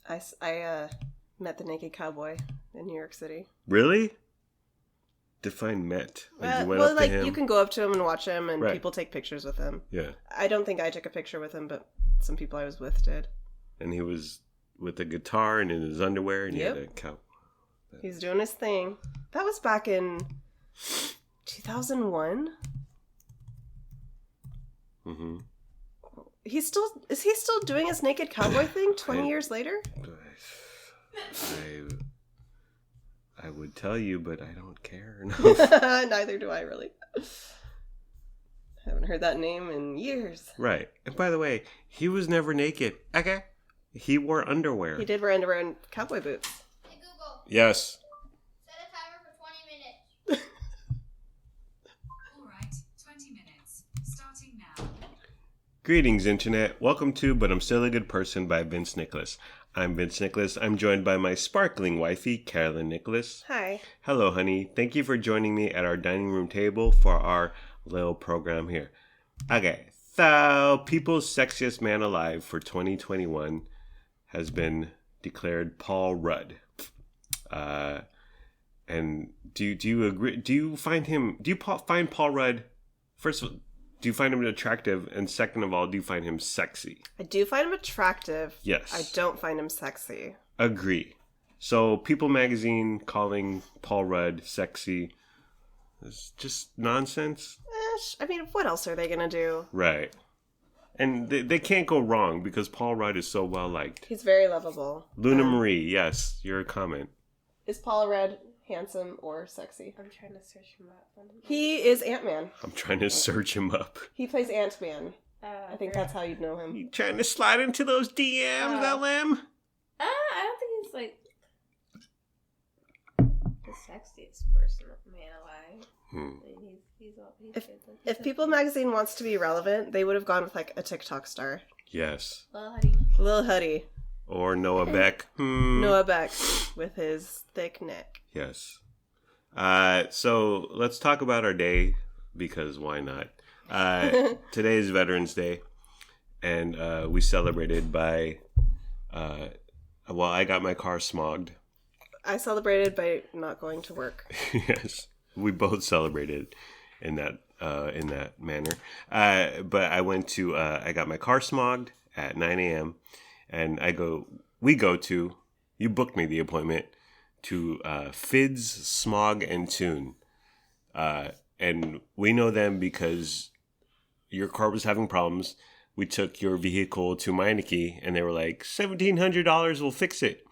I met the naked cowboy in New York City. Really? Define met. Like you went up to him? You can go up to him and watch him, and Right. people take pictures with him. Yeah. I don't think I took a picture with him, but some people I was with did. And he was with a guitar and in his underwear, and he had a cow. He's doing his thing. That was back in 2001. Mm-hmm. Is he still doing his naked cowboy thing 20 years later? I would tell you, but I don't care. No. Neither do I, really. Haven't heard that name in years. Right. And by the way, he was never naked. Okay. He wore underwear. He did wear underwear and cowboy boots. Hey Google. Yes. Set a timer for 20 minutes. All right, 20 minutes. Starting now. Greetings, Internet. Welcome to But I'm Still a Good Person by Vince Nicholas. I'm Vince Nicholas. I'm joined by my sparkling wifey, Carolyn Nicholas. Hi. Hello, honey. Thank you for joining me at our dining room table for our little program here. Okay, so People's Sexiest Man Alive for 2021 has been declared Paul Rudd. And do you agree? Do you find Paul Rudd? First of all, do you find him attractive? And second of all, do you find him sexy? I do find him attractive. Yes. I don't find him sexy. Agree. So People magazine calling Paul Rudd sexy is just nonsense. I mean, what else are they going to do? Right. And they can't go wrong because Paul Rudd is so well liked. He's very lovable. Luna Marie, yes, your comment. Is Paul Rudd handsome or sexy? I'm trying to search him up. He is Ant-Man. I'm trying to search him up. He plays Ant-Man. I think that's how you'd know him. You trying to slide into those DMs, LM? I don't think he's like the sexiest person man alive. He's If People magazine wants to be relevant, they would have gone with like a TikTok star. Yes. Lil Huddy. Or Noah Beck. Noah Beck with his thick neck. Yes. So let's talk about our day, because why not? Today is Veterans Day, and we celebrated by, I got my car smogged. I celebrated by not going to work. Yes, we both celebrated in that manner. But I got my car smogged at 9 a.m. and you booked me the appointment to Fids, Smog, and Tune. And we know them because your car was having problems. We took your vehicle to Meineke, and they were like, $1,700 will fix it.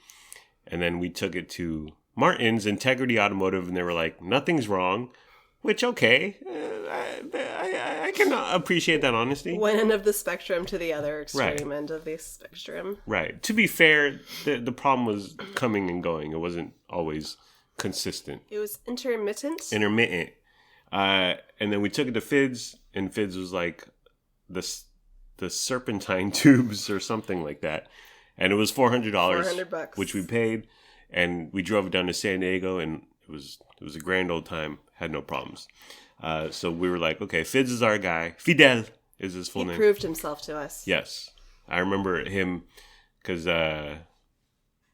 And then we took it to Martin's Integrity Automotive, and they were like, nothing's wrong. Which, okay, I can appreciate that honesty. One end of the spectrum to the other extreme Right. end of the spectrum. Right. To be fair, the problem was coming and going. It wasn't always consistent. It was intermittent. Intermittent. And then we took it to Fids, and Fids was like the serpentine tubes or something like that. And it was $400. $400. Which we paid. And we drove down to San Diego, and it was a grand old time. Had no problems. So we were like, okay, Fids is our guy. Fidel is his full name. He proved himself to us. Yes. I remember him because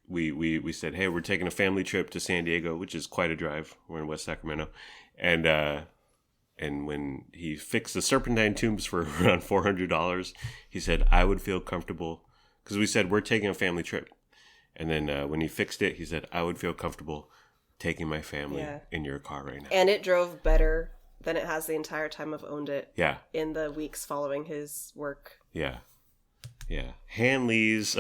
we said, hey, we're taking a family trip to San Diego, which is quite a drive. We're in West Sacramento. And when he fixed the serpentine tubes for around $400, he said, I would feel comfortable. Because we said, we're taking a family trip. And then when he fixed it, he said, I would feel comfortable taking my family in your car right now. And it drove better than it has the entire time I've owned it. Yeah. In the weeks following his work. Yeah. Yeah. Hanley's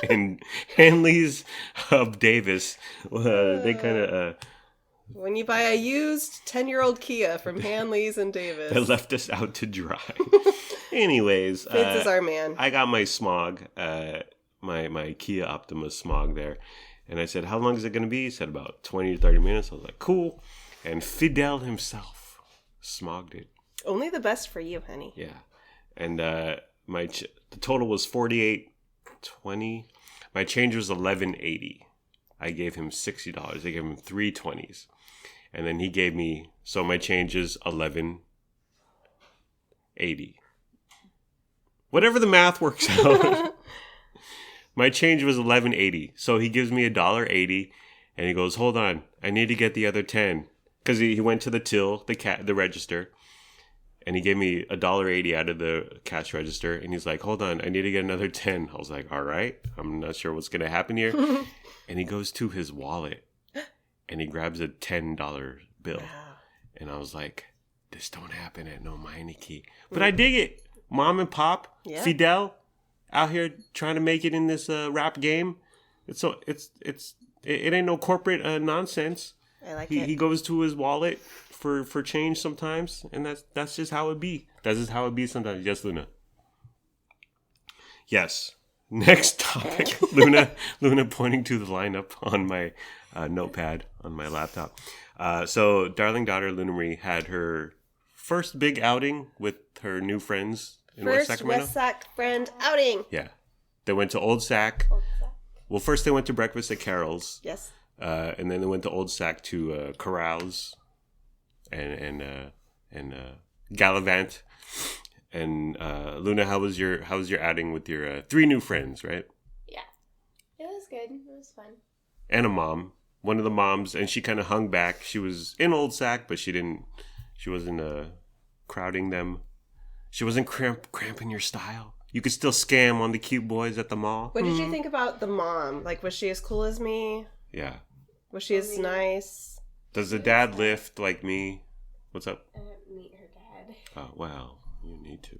and Hanley's of Davis, they kind of... when you buy a used 10-year-old Kia from Hanley's and Davis. They left us out to dry. Anyways. Fitz is our man. I got my smog, my Kia Optima smog there. And I said, how long is it going to be? He said about 20 to 30 minutes. I was like, cool. And Fidel himself smogged it. Only the best for you, honey. Yeah. And the total was $48.20. My change was $11.80. I gave him $60. I gave him 3 20s. And then he gave me, so my change is $11.80. Whatever the math works out. My change was $11.80. So he gives me $1.80 and he goes, hold on, I need to get the other 10. Because he went to the till, the register, and he gave me $1.80 out of the cash register. And he's like, hold on, I need to get another 10. I was like, all right, I'm not sure what's going to happen here. And he goes to his wallet and he grabs a $10 bill. Wow. And I was like, this don't happen at no Meineke. But I dig it. Mom and Pop, Yeah. Fidel, out here trying to make it in this rap game. It ain't no corporate nonsense. I like He it. goes to his wallet for change sometimes, and that's just how it be. That's just how it be sometimes. Yes, Luna. Yes. Next topic. Luna pointing to the lineup on my notepad on my laptop. So, darling daughter Luna Marie had her first big outing with her new friends in West First Sacramento. West Sac friend outing. Yeah. They went to Old Sac. Well, first they went to breakfast at Carol's. Yes. And then they went to Old Sac to Corrals and Gallivant. And Luna, how was your outing with your 3 new friends, right? Yeah. It was good. It was fun. And a mom, one of the moms, and she kind of hung back. She was in Old Sac, but she wasn't crowding them. She wasn't cramping your style. You could still scam on the cute boys at the mall. What did you think about the mom? Like, was she as cool as me? Yeah. Was she as nice? Does the dad lift like me? What's up? I didn't meet her dad. Oh, well, you need to.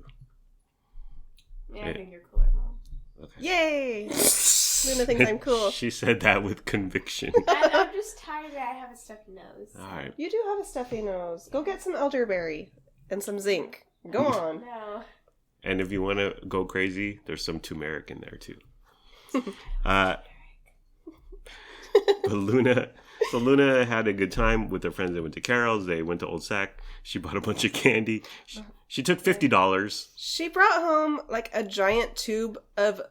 Yeah, I think you're cooler, Mom. Okay. Yay! Luna thinks I'm cool. She said that with conviction. I'm just tired that I have a stuffy nose. All right. You do have a stuffy nose. Go get some elderberry and some zinc. Go on. No. And if you want to go crazy, there's some turmeric in there too. But Luna had a good time with her friends. They went to Carol's. They went to Old Sac. She bought a bunch of candy. She took $50. She brought home like a giant tube of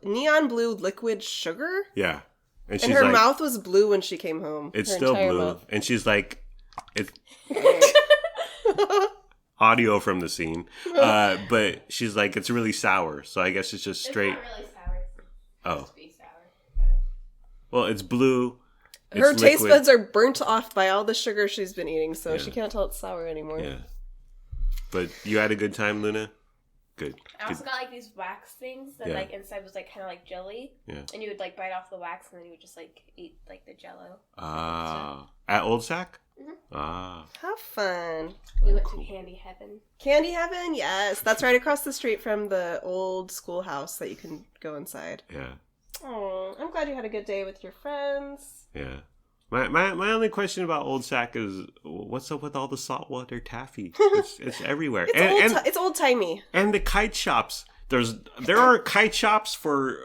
neon blue liquid sugar. Yeah. And she's And her like, mouth was blue when she came home. it's Her still entire blue. mouth. And she's like, it's audio from the scene. But she's like, it's really sour. So I guess it's just straight. It's not really sour. It's Oh. supposed to be sour. Well, it's blue. Her It's taste liquid. buds are burnt off by all the sugar she's been eating, so she can't tell it's sour anymore. Yeah. But you had a good time, Luna? Good. I also got like these wax things that Yeah. like inside was like kind of like jelly. Yeah. And you would like bite off the wax and then you would just like eat like the jello. At Old Sac? Mhm. How fun. We went cool. to Candy Heaven. Candy Heaven, yes. That's right across the street from the old schoolhouse that you can go inside. Yeah. Oh, I'm glad you had a good day with your friends. Yeah. My only question about Old Sac is what's up with all the saltwater taffy? It's everywhere. It's old timey. And the kite shops. There are kite shops for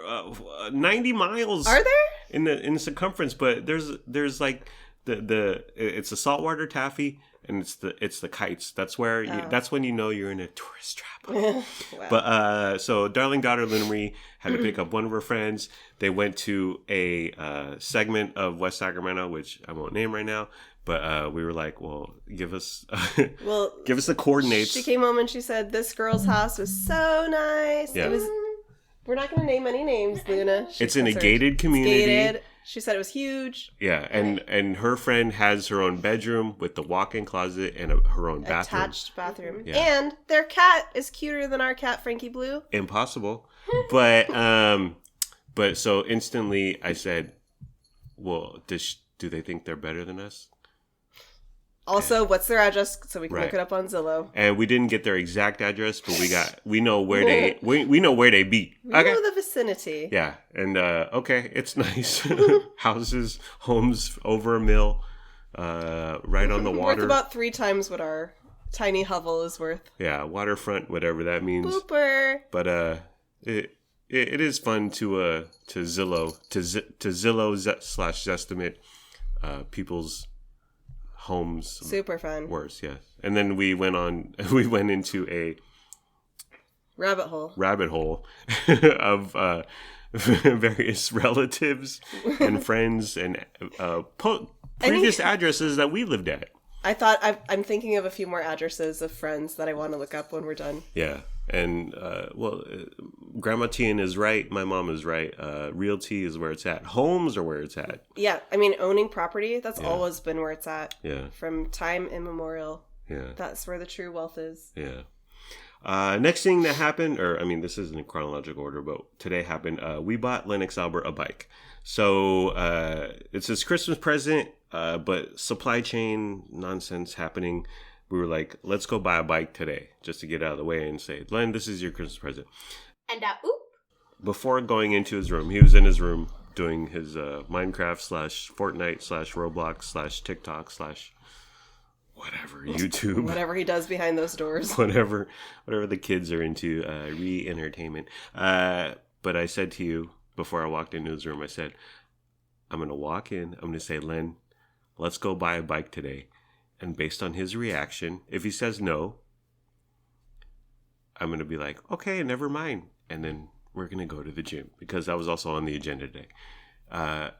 90 miles. Are there? in circumference, but there's like it's the saltwater taffy and it's the kites. That's where that's when you know you're in a tourist trap. Wow. But so darling daughter Luna Marie had to pick up one of her friends. They went to a segment of West Sacramento, which I won't name right now. But we were like, well, give us the coordinates. She came home and she said, "This girl's house was so nice." Yeah. It was. We're not going to name any names, Luna. It's in a concerned. gated community. It's gated. She said it was huge. Yeah, and her friend has her own bedroom with the walk-in closet and her own bathroom. Attached bathroom. Yeah. And their cat is cuter than our cat, Frankie Blue. Impossible. But so instantly I said, well, do they think they're better than us? Also, what's their address so we can Right. look it up on Zillow? And we didn't get their exact address, but we know where they we know where they be. We Okay. know the vicinity. Yeah, and okay, it's nice. Houses, homes over a mill, right on the water. Worth about 3 times what our tiny hovel is worth. Yeah, waterfront, whatever that means. Booper. But it is fun to Zillow /Zestimate people's homes. Super fun. Worse, yes. And then we went into a Rabbit hole. rabbit hole of various relatives and friends and previous addresses that we lived at. I thought I'm thinking of a few more addresses of friends that I want to look up when we're done. Yeah. And Grandma Tian is right. My mom is right. Realty is where it's at. Homes are where it's at. Yeah, I mean, owning property, that's always been where it's at. Yeah. From time immemorial. Yeah. That's where the true wealth is. Yeah. Next thing that happened, this isn't in chronological order, but today happened. We bought Lennox Albert a bike. So it's his Christmas present, but supply chain nonsense happening. We were like, let's go buy a bike today just to get out of the way and say, Len, this is your Christmas present. And oop. Before going into his room, he was in his room doing his Minecraft / Fortnite / Roblox / TikTok / whatever, YouTube. Whatever he does behind those doors. whatever the kids are into, re-entertainment. But I said to you, before I walked into his room, I said, I'm going to walk in, I'm going to say, Len, let's go buy a bike today. And based on his reaction, if he says no, I'm going to be like, okay, never mind. And then we're going to go to the gym because that was also on the agenda today.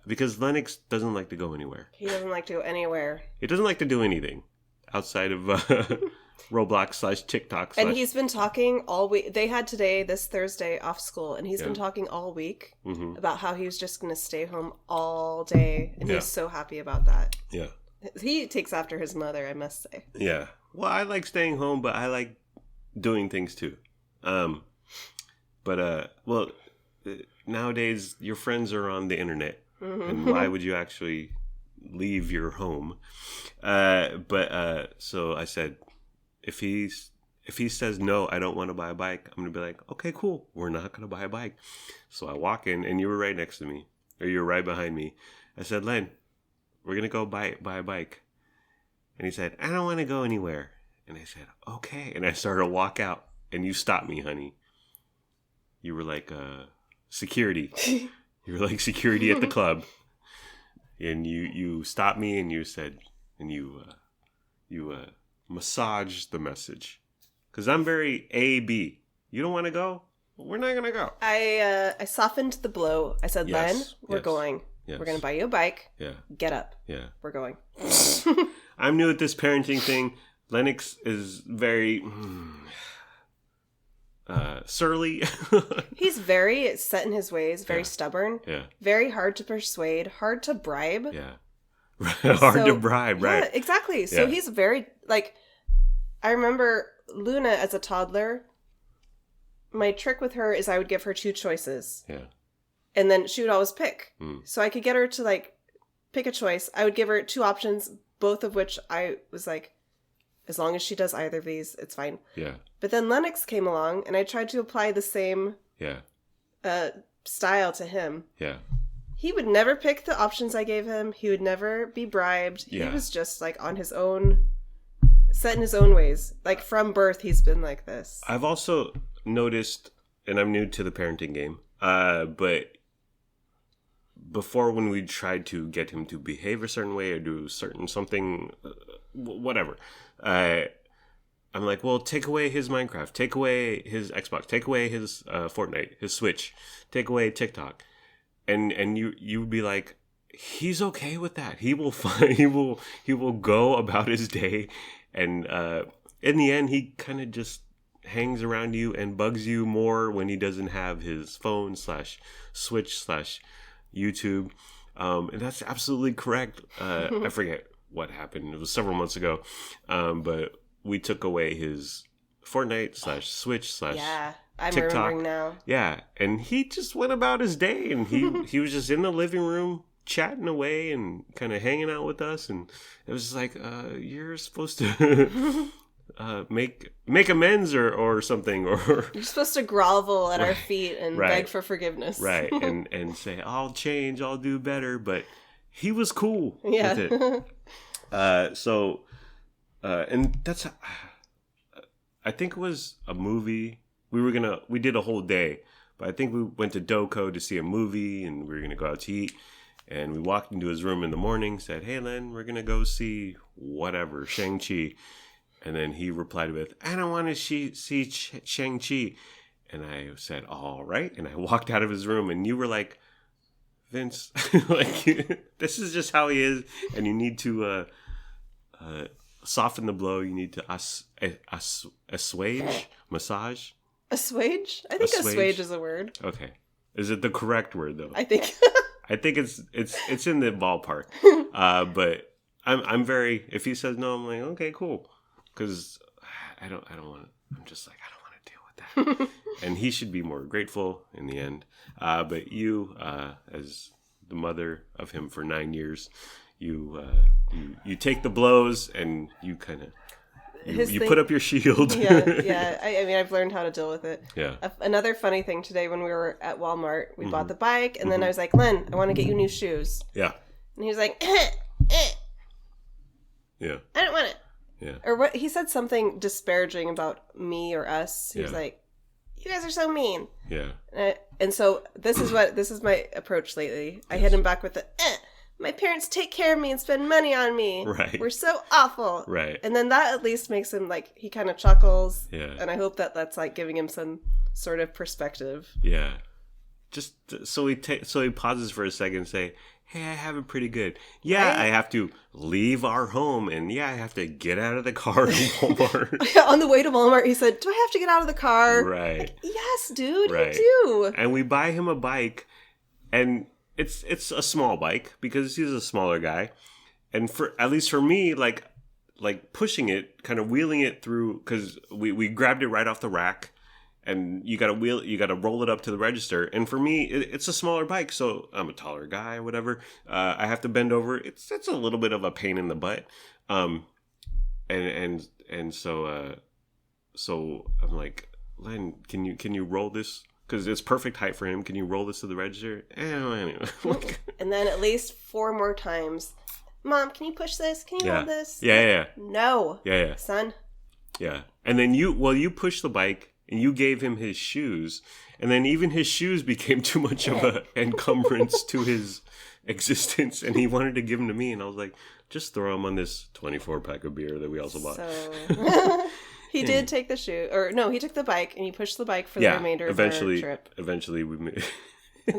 Because Lennox doesn't like to go anywhere. He doesn't like to go anywhere. He doesn't like to do anything outside of Roblox / TikTok. And he's been talking all week. They had today, this Thursday, off school. And he's been talking all week about how he was just going to stay home all day. And he's so happy about that. Yeah. He takes after his mother, I must say. Yeah. Well, I like staying home, but I like doing things too. Nowadays your friends are on the internet, and why would you actually leave your home? So I said, if he says no, I don't want to buy a bike, I'm gonna be like, okay, cool, we're not gonna buy a bike. So I walk in, and you were right next to me, or you were right behind me. I said, Len, we're going to go buy a bike. And he said, I don't want to go anywhere. And I said, okay. And I started to walk out. And you stopped me, honey. You were like security. You were like security at the club. And you stopped me and you said, and you massaged the message. Because I'm very A-B. You don't want to go? Well, we're not going to go. I softened the blow. I said, Len, we're going. Yes. We're going to buy you a bike. Yeah. Get up. Yeah. We're going. I'm new at this parenting thing. Lennox is very surly. He's very set in his ways, very stubborn. Yeah. Very hard to persuade, hard to bribe. Yeah. Hard to bribe, right. Yeah, exactly. So he's very, I remember Luna as a toddler, my trick with her is I would give her two choices. Yeah. And then she would always pick. So I could get her to pick a choice. I would give her two options, both of which I was like, as long as she does either of these, it's fine. Yeah. But then Lennox came along and I tried to apply the same style to him. Yeah. He would never pick the options I gave him. He would never be bribed. Yeah. He was just on his own, set in his own ways. From birth, he's been like this. I've also noticed, and I'm new to the parenting game, but before, when we tried to get him to behave a certain way or do something, whatever, I'm like, well, take away his Minecraft, take away his Xbox, take away his Fortnite, his Switch, take away TikTok, and you would be like, he's okay with that. He will he will go about his day, and in the end, he kind of just hangs around you and bugs you more when he doesn't have his phone / Switch / YouTube, and that's absolutely correct. I forget what happened. It was several months ago, but we took away his Fortnite / Switch / yeah, I'm TikTok. remembering now. Yeah, and he just went about his day, and he was just in the living room chatting away and kind of hanging out with us, and it was just like, you're supposed to make amends or something, or you're supposed to grovel at our feet and beg for forgiveness, right? And say, I'll change, I'll do better. But he was cool with it. And that's, I think it was a movie. We did a whole day, but I think we went to Doco to see a movie, and we were gonna go out to eat. And we walked into his room in the morning, said, hey, Len, we're gonna go see whatever, Shang-Chi. And then he replied with, I don't want to see Shang-Chi. And I said, all right. And I walked out of his room, and you were like, Vince, this is just how he is. And you need to soften the blow. You need to assuage, massage. Assuage? I think Assuage? assuage is a word. Okay. Is it the correct word though? I think. I think it's in the ballpark. But I'm very. If he says no, I'm like, okay, cool, because I don't want to. I'm just like, I don't want to deal with that. And he should be more grateful in the end. But you, as the mother of him for 9 years, you take the blows and you kind of. You put up your shield. Yeah. I mean, I've learned how to deal with it. Yeah. Another funny thing today when we were at Walmart, we bought the bike, and then I was like, Len, I want to get you new shoes. Yeah. And he was like, Yeah. I don't want it. Yeah. Or what? He said something disparaging about me or us. He was like, you guys are so mean. Yeah. And so this is my approach lately. I hit him back with the, my parents take care of me and spend money on me. Right. We're so awful. Right. And then that at least makes him like, he kind of chuckles. Yeah. And I hope that that's like giving him some sort of perspective. Yeah. Just so he pauses for a second and say, hey, I have it pretty good. Yeah, Right? I have to leave our home, and yeah, I have to get out of the car to Walmart. On the way to Walmart, he said, do I have to get out of the car? Right. Like, yes, dude, Right. you do. And we buy him a bike, and it's a small bike because he's a smaller guy. And for at least for me, like pushing it, kind of wheeling it through, because we grabbed it right off the rack. And you got to roll it up to the register. And for me, it's a smaller bike, so I'm a taller guy or whatever. I have to bend over. It's a little bit of a pain in the butt. So I'm like, Len, can you roll this? Because it's perfect height for him. Can you roll this to the register? Anyway. And then at least 4 more times. Mom, can you push this? Can you hold this? Yeah. No. Yeah. Son. Yeah. And then you push the bike. And you gave him his shoes. And then even his shoes became too much of an encumbrance to his existence. And he wanted to give them to me. And I was like, just throw them on this 24-pack of beer that we also bought. So he did take the shoe. Or no, he took the bike and he pushed the bike for the remainder of our trip. Eventually we made...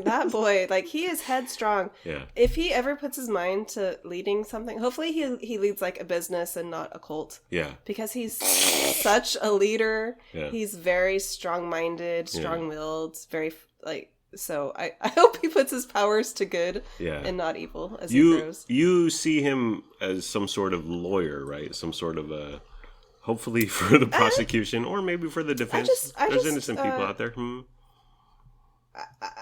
That boy, like, he is headstrong. Yeah. If he ever puts his mind to leading something, hopefully he leads like a business and not a cult. Yeah. Because he's such a leader. Yeah. He's very strong-minded, strong-willed, very like. So I hope he puts his powers to good and not evil as he grows. You see him as some sort of lawyer, right? Some sort of hopefully for the prosecution or maybe for the defense. There's innocent people out there.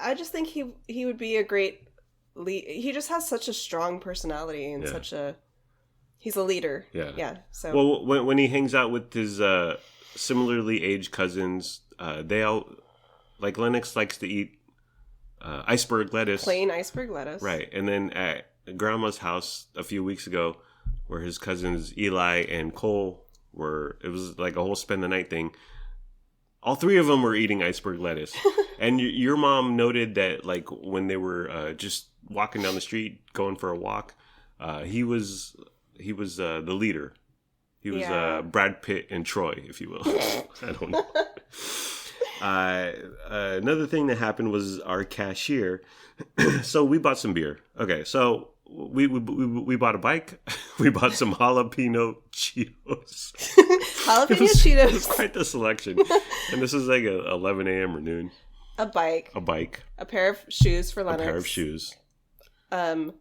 I just think he would be a great lead. He just has such a strong personality and he's a leader. Yeah. So well, when he hangs out with his similarly aged cousins, they all like Lennox likes to eat iceberg lettuce, plain iceberg lettuce, right? And then at Grandma's house a few weeks ago, where his cousins Eli and Cole it was like a whole spend the night thing. All 3 of them were eating iceberg lettuce. And your mom noted that, like, when they were just walking down the street, going for a walk, he was the leader. He was Brad Pitt and Troy, if you will. I don't know. Another thing that happened was our cashier. So we bought some beer. Okay, so we bought a bike. We bought some jalapeno Cheetos. Jalapeno Cheetos. It was quite the selection. And this is like 11 a.m. or noon. A bike. A pair of shoes for Lennox. A pair of shoes. Some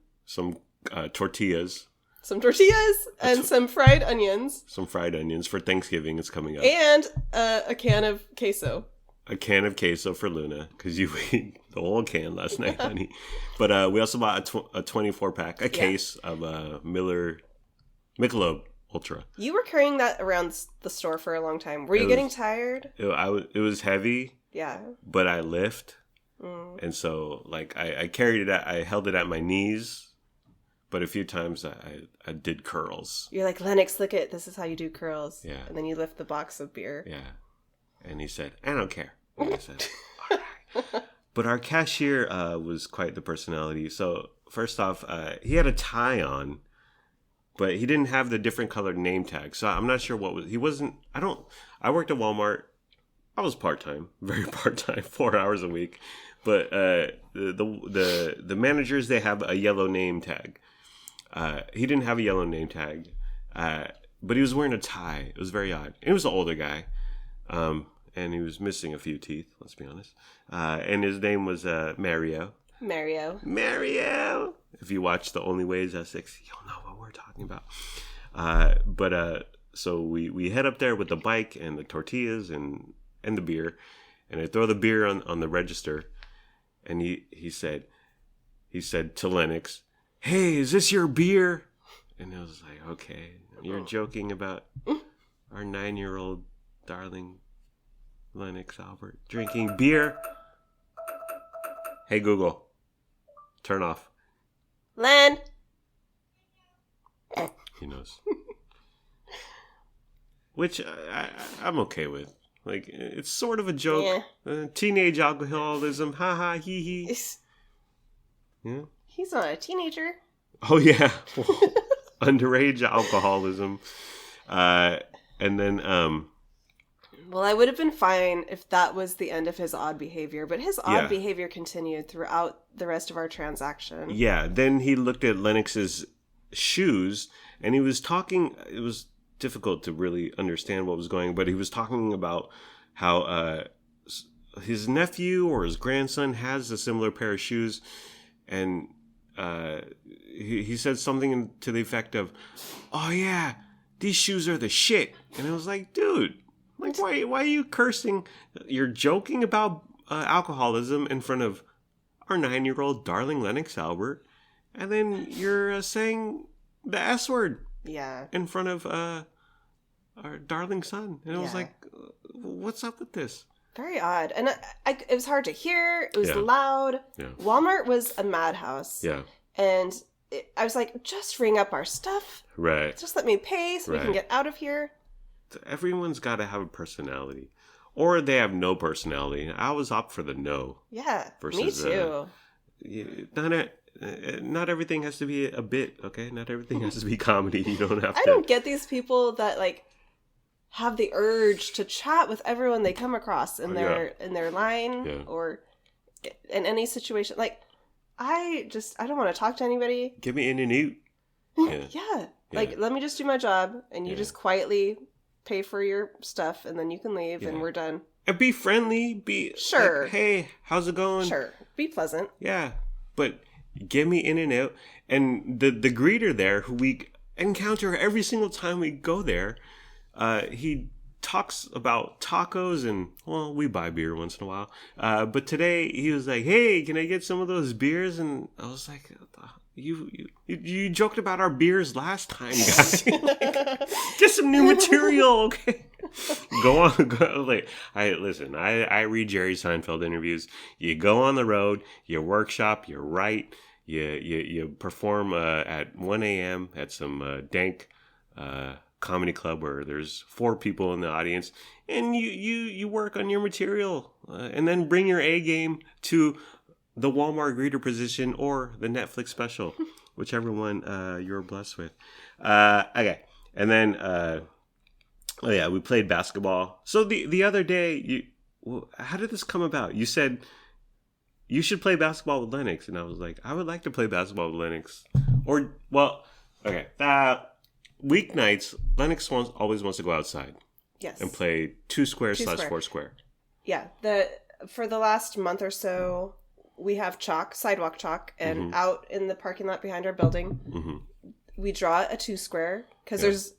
tortillas. Some tortillas and some fried onions. Some fried onions for Thanksgiving. It's coming up. And a can of queso. A can of queso for Luna, because you ate the whole can last night, honey. But we also bought a 24-pack, case of Michelob Ultra. You were carrying that around the store for a long time. Were you getting tired? It was heavy. Yeah. But I lift. And so, like, I carried it, I held it at my knees. But a few times I did curls. You're like, Lennox, look at this is how you do curls. Yeah. And then you lift the box of beer. Yeah. And he said, I don't care. And I said, all right. But our cashier was quite the personality. So first off, he had a tie on, but he didn't have the different colored name tag. So I'm not sure I worked at Walmart. I was part-time, very part-time, 4 hours a week. But the managers, they have a yellow name tag. He didn't have a yellow name tag, but he was wearing a tie. It was very odd. He was an older guy. and he was missing a few teeth, let's be honest. And his name was Mario. Mario! If you watch The Only Way is Essex, you'll know what we're talking about. So we head up there with the bike and the tortillas and the beer. And I throw the beer on the register. And he said to Lennox, "Hey, is this your beer?" And I was like, okay, you're joking about our 9-year-old darling Lennox Albert drinking beer. Hey, Google, turn off. Len. He knows. Which I'm okay with. Like, it's sort of a joke. Yeah. Teenage alcoholism. Ha ha, hee hee. Yeah. He's not a teenager. Oh, yeah. Underage alcoholism. And then... Well, I would have been fine if that was the end of his odd behavior, but his odd behavior continued throughout the rest of our transaction. Yeah, then he looked at Lennox's shoes, and he was talking... It was difficult to really understand what was going on, but he was talking about how his nephew or his grandson has a similar pair of shoes, and he said something to the effect of, "Oh yeah, these shoes are the shit." And I was like, dude, like why are you cursing? You're joking about alcoholism in front of our 9-year-old darling Lennox Albert, and then you're saying the S word. Yeah. In front of our darling son. And I was like, what's up with this? Very odd. And it was hard to hear. It was loud. Yeah. Walmart was a madhouse. Yeah. And I was like, just ring up our stuff. Right. Just let me pay so we can get out of here. Everyone's got to have a personality. Or they have no personality. I was up for the no. Yeah, me too. Not everything has to be a bit, okay? Not everything has to be comedy. You don't have to. I don't get these people that like have the urge to chat with everyone they come across in their line or in any situation. Like, I don't want to talk to anybody. Get me in and out. Yeah. Like, let me just do my job, and you just quietly pay for your stuff, and then you can leave, and we're done. And be friendly. Be sure. Like, hey, how's it going? Sure. Be pleasant. Yeah, but get me in and out. And the greeter there, who we encounter every single time we go there, he talks about tacos and, well, we buy beer once in a while. But today he was like, "Hey, can I get some of those beers?" And I was like, you joked about our beers last time, guys. Get some new material, okay? Go on. I read Jerry Seinfeld interviews. You go on the road, you workshop, you write, you perform at 1 a.m. at some dank comedy club where there's 4 people in the audience, and you work on your material, and then bring your A game to the Walmart greeter position or the Netflix special, whichever one you're blessed with. Okay, and then we played basketball. So the other day, how did this come about? You said you should play basketball with Lennox, and I was like, I would like to play basketball with Lennox. Weeknights, Lennox always wants to go outside. Yes. And play 2 square / 4 square. Yeah. For the last month or so, we have sidewalk chalk, and out in the parking lot behind our building, we draw a 2 square because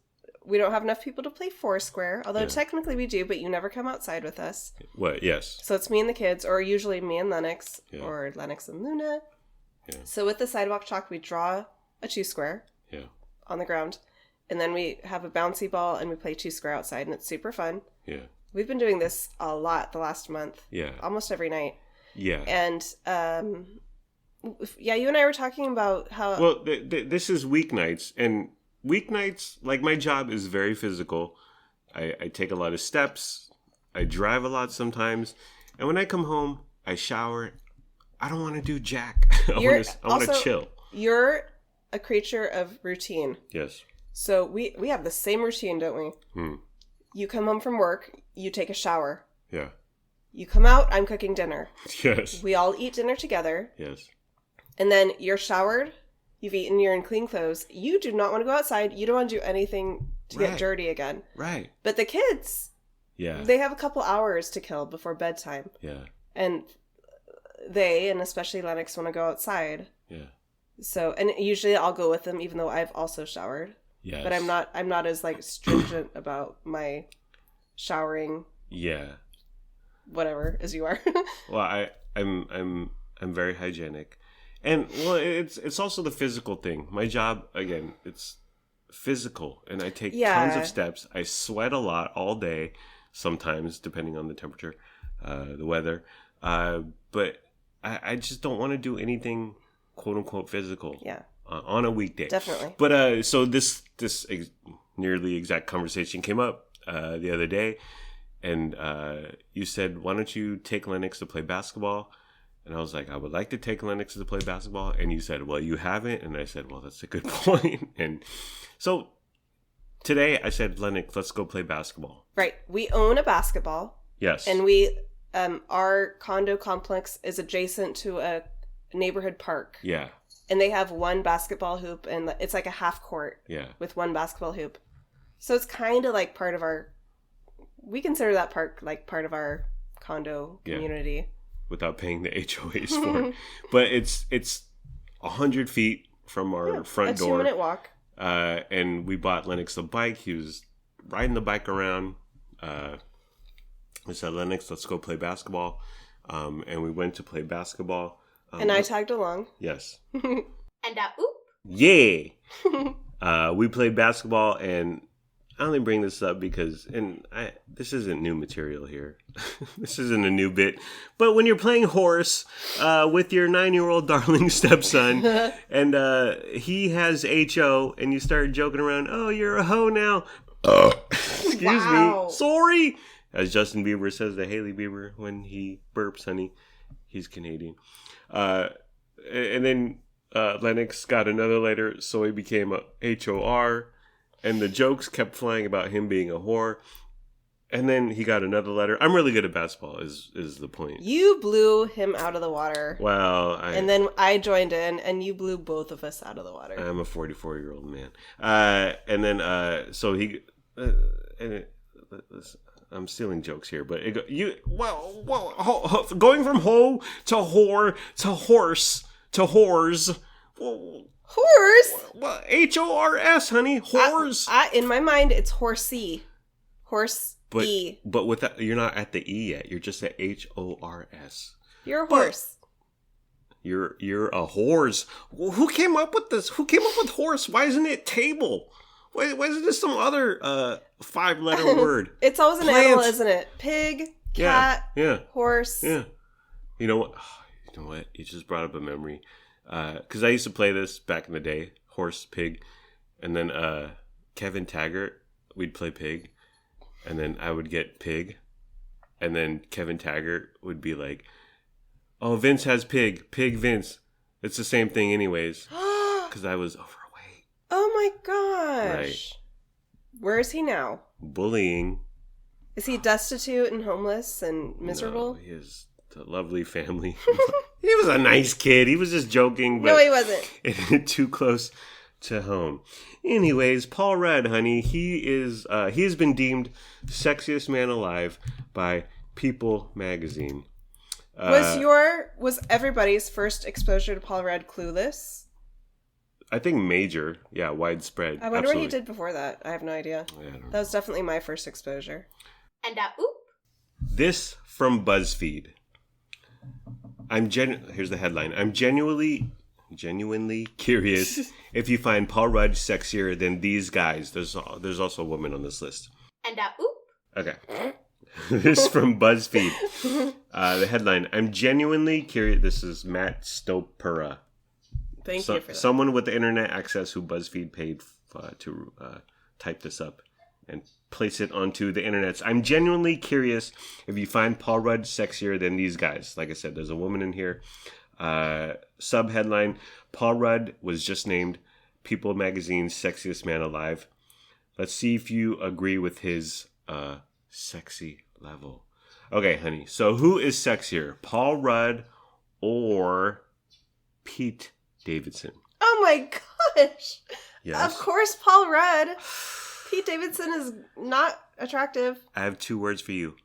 we don't have enough people to play 4 square, although technically we do, but you never come outside with us. What? Yes. So it's me and the kids, or usually me and Lennox, or Lennox and Luna. Yeah. So with the sidewalk chalk, we draw a 2 square on the ground, and then we have a bouncy ball, and we play 2 square outside, and it's super fun. Yeah. We've been doing this a lot the last month. Yeah. Almost every night. Yeah. And, you and I were talking about how... Well, this is weeknights, and weeknights, like, my job is very physical. I take a lot of steps. I drive a lot sometimes. And when I come home, I shower. I don't want to do jack. I want to chill. You're a creature of routine. Yes. So we have the same routine, don't we? You come home from work, you take a shower. Yeah. You come out, I'm cooking dinner. Yes. We all eat dinner together. Yes. And then you're showered, you've eaten, you're in clean clothes. You do not want to go outside. You don't want to do anything to get dirty again. Right. But the kids, Yeah. They have a couple hours to kill before bedtime. Yeah. And they, and especially Lennox, want to go outside. Yeah. So, and usually I'll go with them, even though I've also showered. Yes. But I'm not as like stringent about my showering. Yeah. Whatever as you are. Well, I'm very hygienic, and well, it's also the physical thing. My job, again, it's physical, and I take tons of steps. I sweat a lot all day, sometimes depending on the temperature, the weather. But I just don't want to do anything quote unquote physical. Yeah. On a weekday. Definitely. But so this nearly exact conversation came up the other day, and you said, "Why don't you take Lennox to play basketball?" And I was like, "I would like to take Lennox to play basketball." And you said, "Well, you haven't." And I said, "Well, that's a good point." And so today I said, "Lennox, let's go play basketball." Right. We own a basketball. Yes. And we our condo complex is adjacent to a neighborhood park. Yeah. And they have one basketball hoop, and it's like a half court. Yeah. With one basketball hoop. So it's kind of like part of our. We consider that park like part of our condo community. Yeah. Without paying the HOAs for it. But it's 100 feet from our front door. A 2-minute walk. And we bought Lennox a bike. He was riding the bike around. We said, "Lennox, let's go play basketball." And we went to play basketball. And I tagged along. Yes. And oop. Yeah. We played basketball, and I only bring this up because, this isn't new material here. This isn't a new bit. But when you're playing horse with your 9-year-old darling stepson, and he has HO, and you start joking around, "Oh, you're a hoe now." Excuse me. Sorry. As Justin Bieber says to Hailey Bieber when he burps, honey. He's Canadian. And then Lennox got another letter, so he became a HOR. And the jokes kept flying about him being a whore. And then he got another letter. I'm really good at basketball, is the point. You blew him out of the water. Well, and then I joined in, and you blew both of us out of the water. I'm a 44-year-old man. And then, so he... I'm stealing jokes here, but going from hoe to whore to horse to whores. Horse? Well, HORS, honey. Whores. In my mind, it's horsey. Horse E. But with that, you're not at the E yet. You're just at HORS. You're a horse. You're a whores. Well, who came up with this? Who came up with horse? Why isn't it table? Why isn't this some other 5-letter word? It's always an animal, isn't it? Pig, cat, horse. Yeah. You know what? You just brought up a memory. Because I used to play this back in the day. Horse, pig. And then Kevin Taggart, we'd play pig. And then I would get pig. And then Kevin Taggart would be like, "Oh, Vince has pig. Pig Vince. It's the same thing anyways." Because I was overweight. Oh my gosh. Right. Where is he now? Bullying. Is he destitute and homeless and miserable? No, he has a lovely family. He was a nice kid. He was just joking. But no, he wasn't. Too close to home. Anyways, Paul Rudd, honey, he has been deemed sexiest man alive by People magazine. Was everybody's first exposure to Paul Rudd Clueless? I think major, widespread. I wonder what he did before that. I have no idea. That was definitely my first exposure. And oop. This from BuzzFeed. Here's the headline. I'm genuinely curious if you find Paul Rudd sexier than these guys. There's also a woman on this list. And oop. Okay. This from BuzzFeed. The headline. I'm genuinely curious. This is Matt Stopera. Thank you for that. Someone with the internet access who BuzzFeed paid to type this up and place it onto the internet. I'm genuinely curious if you find Paul Rudd sexier than these guys. Like I said, there's a woman in here. Sub-headline, Paul Rudd was just named People magazine's sexiest man alive. Let's see if you agree with his sexy level. Okay, honey. So who is sexier, Paul Rudd or Pete Davidson? Oh my gosh. Yes. Of course, Paul Rudd. Pete Davidson is not attractive. I have 2 words for you.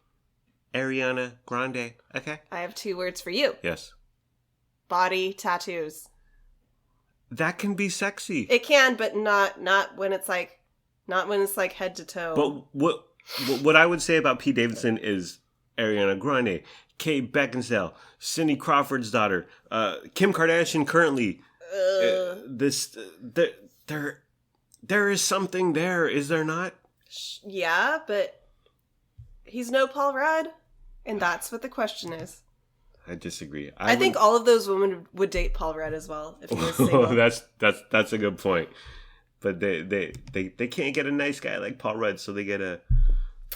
Ariana Grande. Okay. I have 2 words for you. Yes. Body tattoos. That can be sexy. It can, but not when it's like head to toe. But what I would say about Pete Davidson is Ariana Grande, Kate Beckinsale, Cindy Crawford's daughter, Kim Kardashian currently. There is something there, is there not? Yeah, but he's no Paul Rudd, and that's what the question is. I disagree. I think all of those women would date Paul Rudd as well if he was single. that's a good point. But they can't get a nice guy like Paul Rudd, so they get a...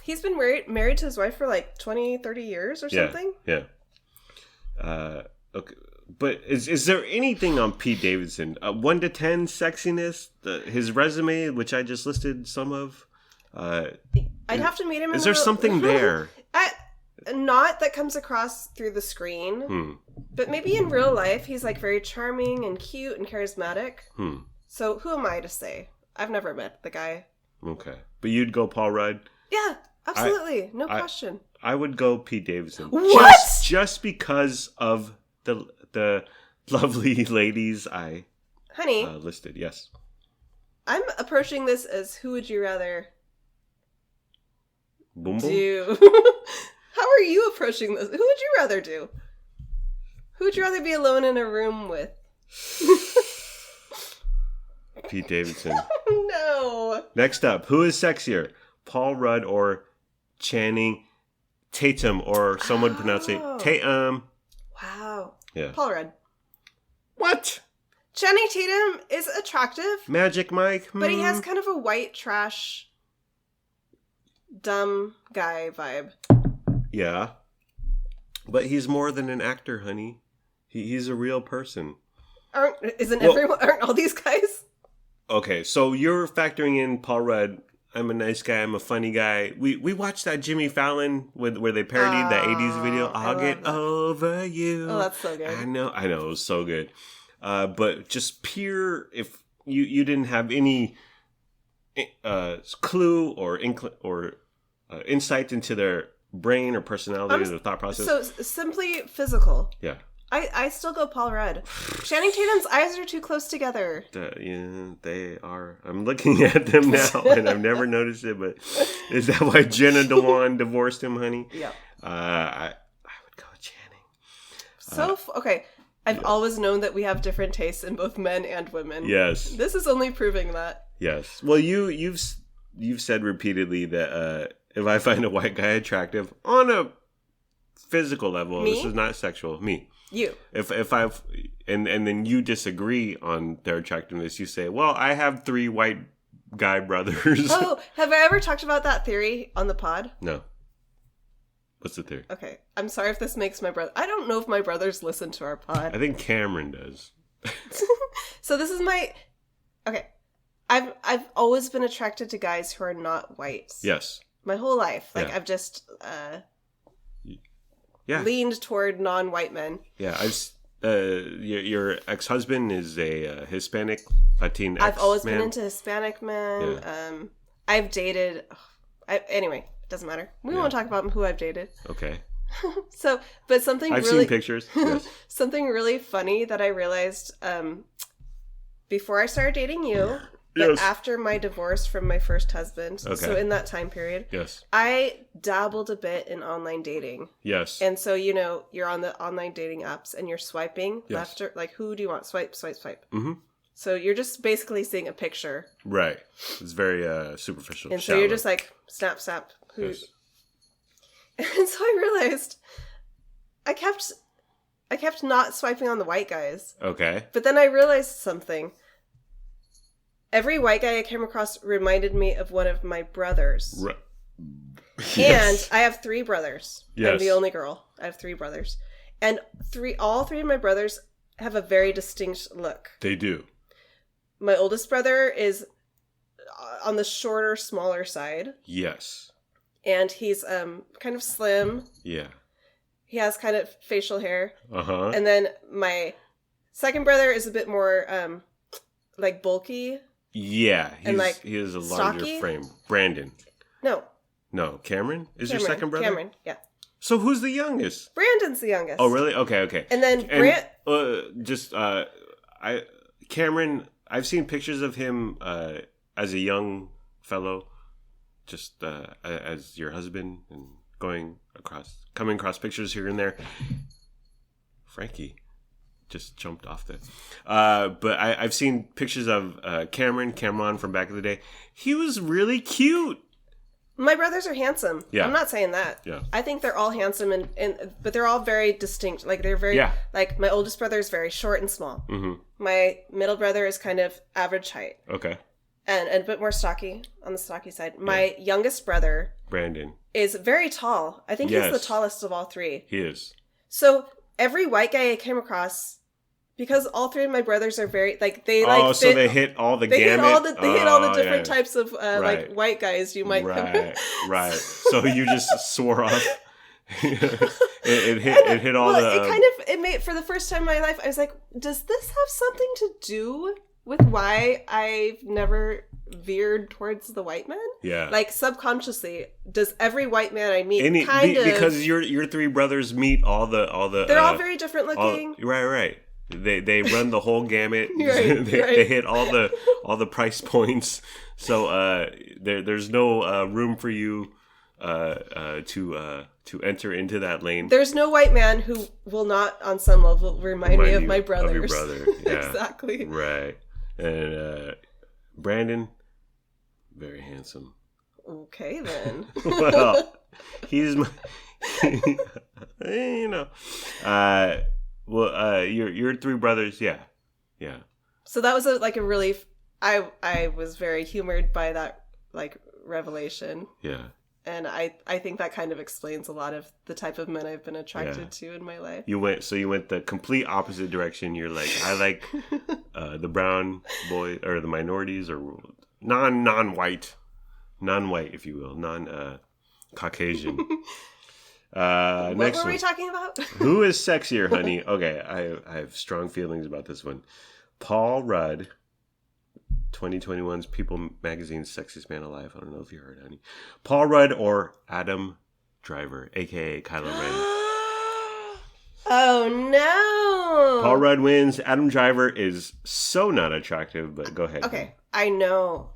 He's been married to his wife for like 20, 30 years or something. Yeah. Okay. But is there anything on Pete Davidson? 1 to 10 sexiness? His resume, which I just listed some of. I'd have to meet him. Is there something there? Not that comes across through the screen, but maybe in real life he's like very charming and cute and charismatic. So who am I to say? I've never met the guy. Okay, but you'd go Paul Rudd? Yeah, absolutely, no question. I would go Pete Davidson. What? Just because of the lovely ladies I listed. Yes, I'm approaching this as who would you rather Boom do? How are you approaching this? Who would you rather do? Who would you rather be alone in a room with? Pete Davidson. No. Next up, who is sexier? Paul Rudd or Channing Tatum, or some would pronounce it Tatum. Wow. Yeah. Paul Rudd. What? Channing Tatum is attractive. Magic Mike. But he has kind of a white trash, dumb guy vibe. Yeah. But he's more than an actor, honey. He's a real person. Aren't all these guys? Okay, so you're factoring in Paul Rudd. I'm a nice guy. I'm a funny guy. We watched that Jimmy Fallon where they parodied that 80s video. I'll get over you. Oh, that's so good. I know. It was so good. But just pure, if you didn't have any clue or insight into their brain or personality or their thought process. So simply physical. Yeah. I still go Paul Rudd. Channing Tatum's eyes are too close together. Yeah, they are. I'm looking at them now, and I've never noticed it. But is that why Jenna Dewan divorced him, honey? Yeah. I would go Channing. Okay. I've always known that we have different tastes in both men and women. Yes. This is only proving that. Yes. Well, you've said repeatedly that if I find a white guy attractive on a physical level, this is not sexual. Me. You. If I've and then you disagree on their attractiveness, you say, "Well, I have 3 white guy brothers." Oh, have I ever talked about that theory on the pod? No. What's the theory? Okay, I'm sorry if this makes my brother. I don't know if my brothers listen to our pod. I think Cameron does. So this is my. Okay, I've always been attracted to guys who are not white. Yes. My whole life, Yeah. I've just leaned toward non-white men. Yeah, your ex-husband is a Hispanic Latin. I've always been into Hispanic men. Yeah. I've dated. Anyway, it doesn't matter. We won't talk about who I've dated. Okay. But something I've really, seen pictures. Yes. Something really funny that I realized before I started dating you. But after my divorce from my first husband, so in that time period, I dabbled a bit in online dating. Yes. And so, you're on the online dating apps and you're swiping left or like, who do you want? Swipe, swipe, swipe. Mm-hmm. So you're just basically seeing a picture. Right. It's very superficial. And so you're just like, snap, snap. Who? Yes. And so I realized I kept not swiping on the white guys. Okay. But then I realized something. Every white guy I came across reminded me of one of my brothers. Right. Yes. And I have 3 brothers. Yes. I'm the only girl. I have 3 brothers. And all 3 of my brothers have a very distinct look. They do. My oldest brother is on the shorter, smaller side. Yes. And he's kind of slim. Yeah. He has kind of facial hair. Uh-huh. And then my second brother is a bit more like bulky. Yeah, And, like, he has a larger stocky? frame. Brandon. No, Cameron is your second brother. Cameron, yeah. So who's the youngest? Brandon's the youngest. Oh, really? Okay. And then Cameron. I've seen pictures of him as a young fellow, just as your husband, and coming across pictures here and there. Frankie just jumped off the. But I've seen pictures of Cameron from back in the day. He was really cute. My brothers are handsome. Yeah. I'm not saying that. Yeah. I think they're all handsome, but they're all very distinct. Like, they're very, like, my oldest brother is very short and small. Mm-hmm. My middle brother is kind of average height. Okay. And a bit more stocky, on the stocky side. My youngest brother, Brandon, is very tall. I think he's the tallest of all three. He is. So every white guy I came across, because all three of my brothers are very, like, they so they hit all the gamut. They hit all the different types of like white guys you might. Right. So you just swore off. it hit all the. It made, for the first time in my life, I was like, does this have something to do with why I've never veered towards the white man? Yeah. Like, subconsciously, does every white man I meet because your three brothers meet all the. They're all very different looking. Right. They run the whole gamut. Right. They hit all the price points. So there's no room for you to enter into that lane. There's no white man who will not, on some level, remind me of my brothers. Of your brother. Yeah. Exactly. Right. And Brandon, very handsome. Okay, then. Well, he's my, you know. Your three brothers, yeah. So that was a relief. I was very humored by that, like, revelation. Yeah. And I think that kind of explains a lot of the type of men I've been attracted to in my life. You went the complete opposite direction. You're like, I like the brown boy, or the minorities, or non-white, if you will, Caucasian. What next were we talking about? Who is sexier, honey? Okay, I have strong feelings about this one. Paul Rudd, 2021's People Magazine's Sexiest Man Alive. I don't know if you heard, honey. Paul Rudd or Adam Driver, a.k.a. Kylo Ren. Oh, no. Paul Rudd wins. Adam Driver is so not attractive, but go ahead. Okay, I know.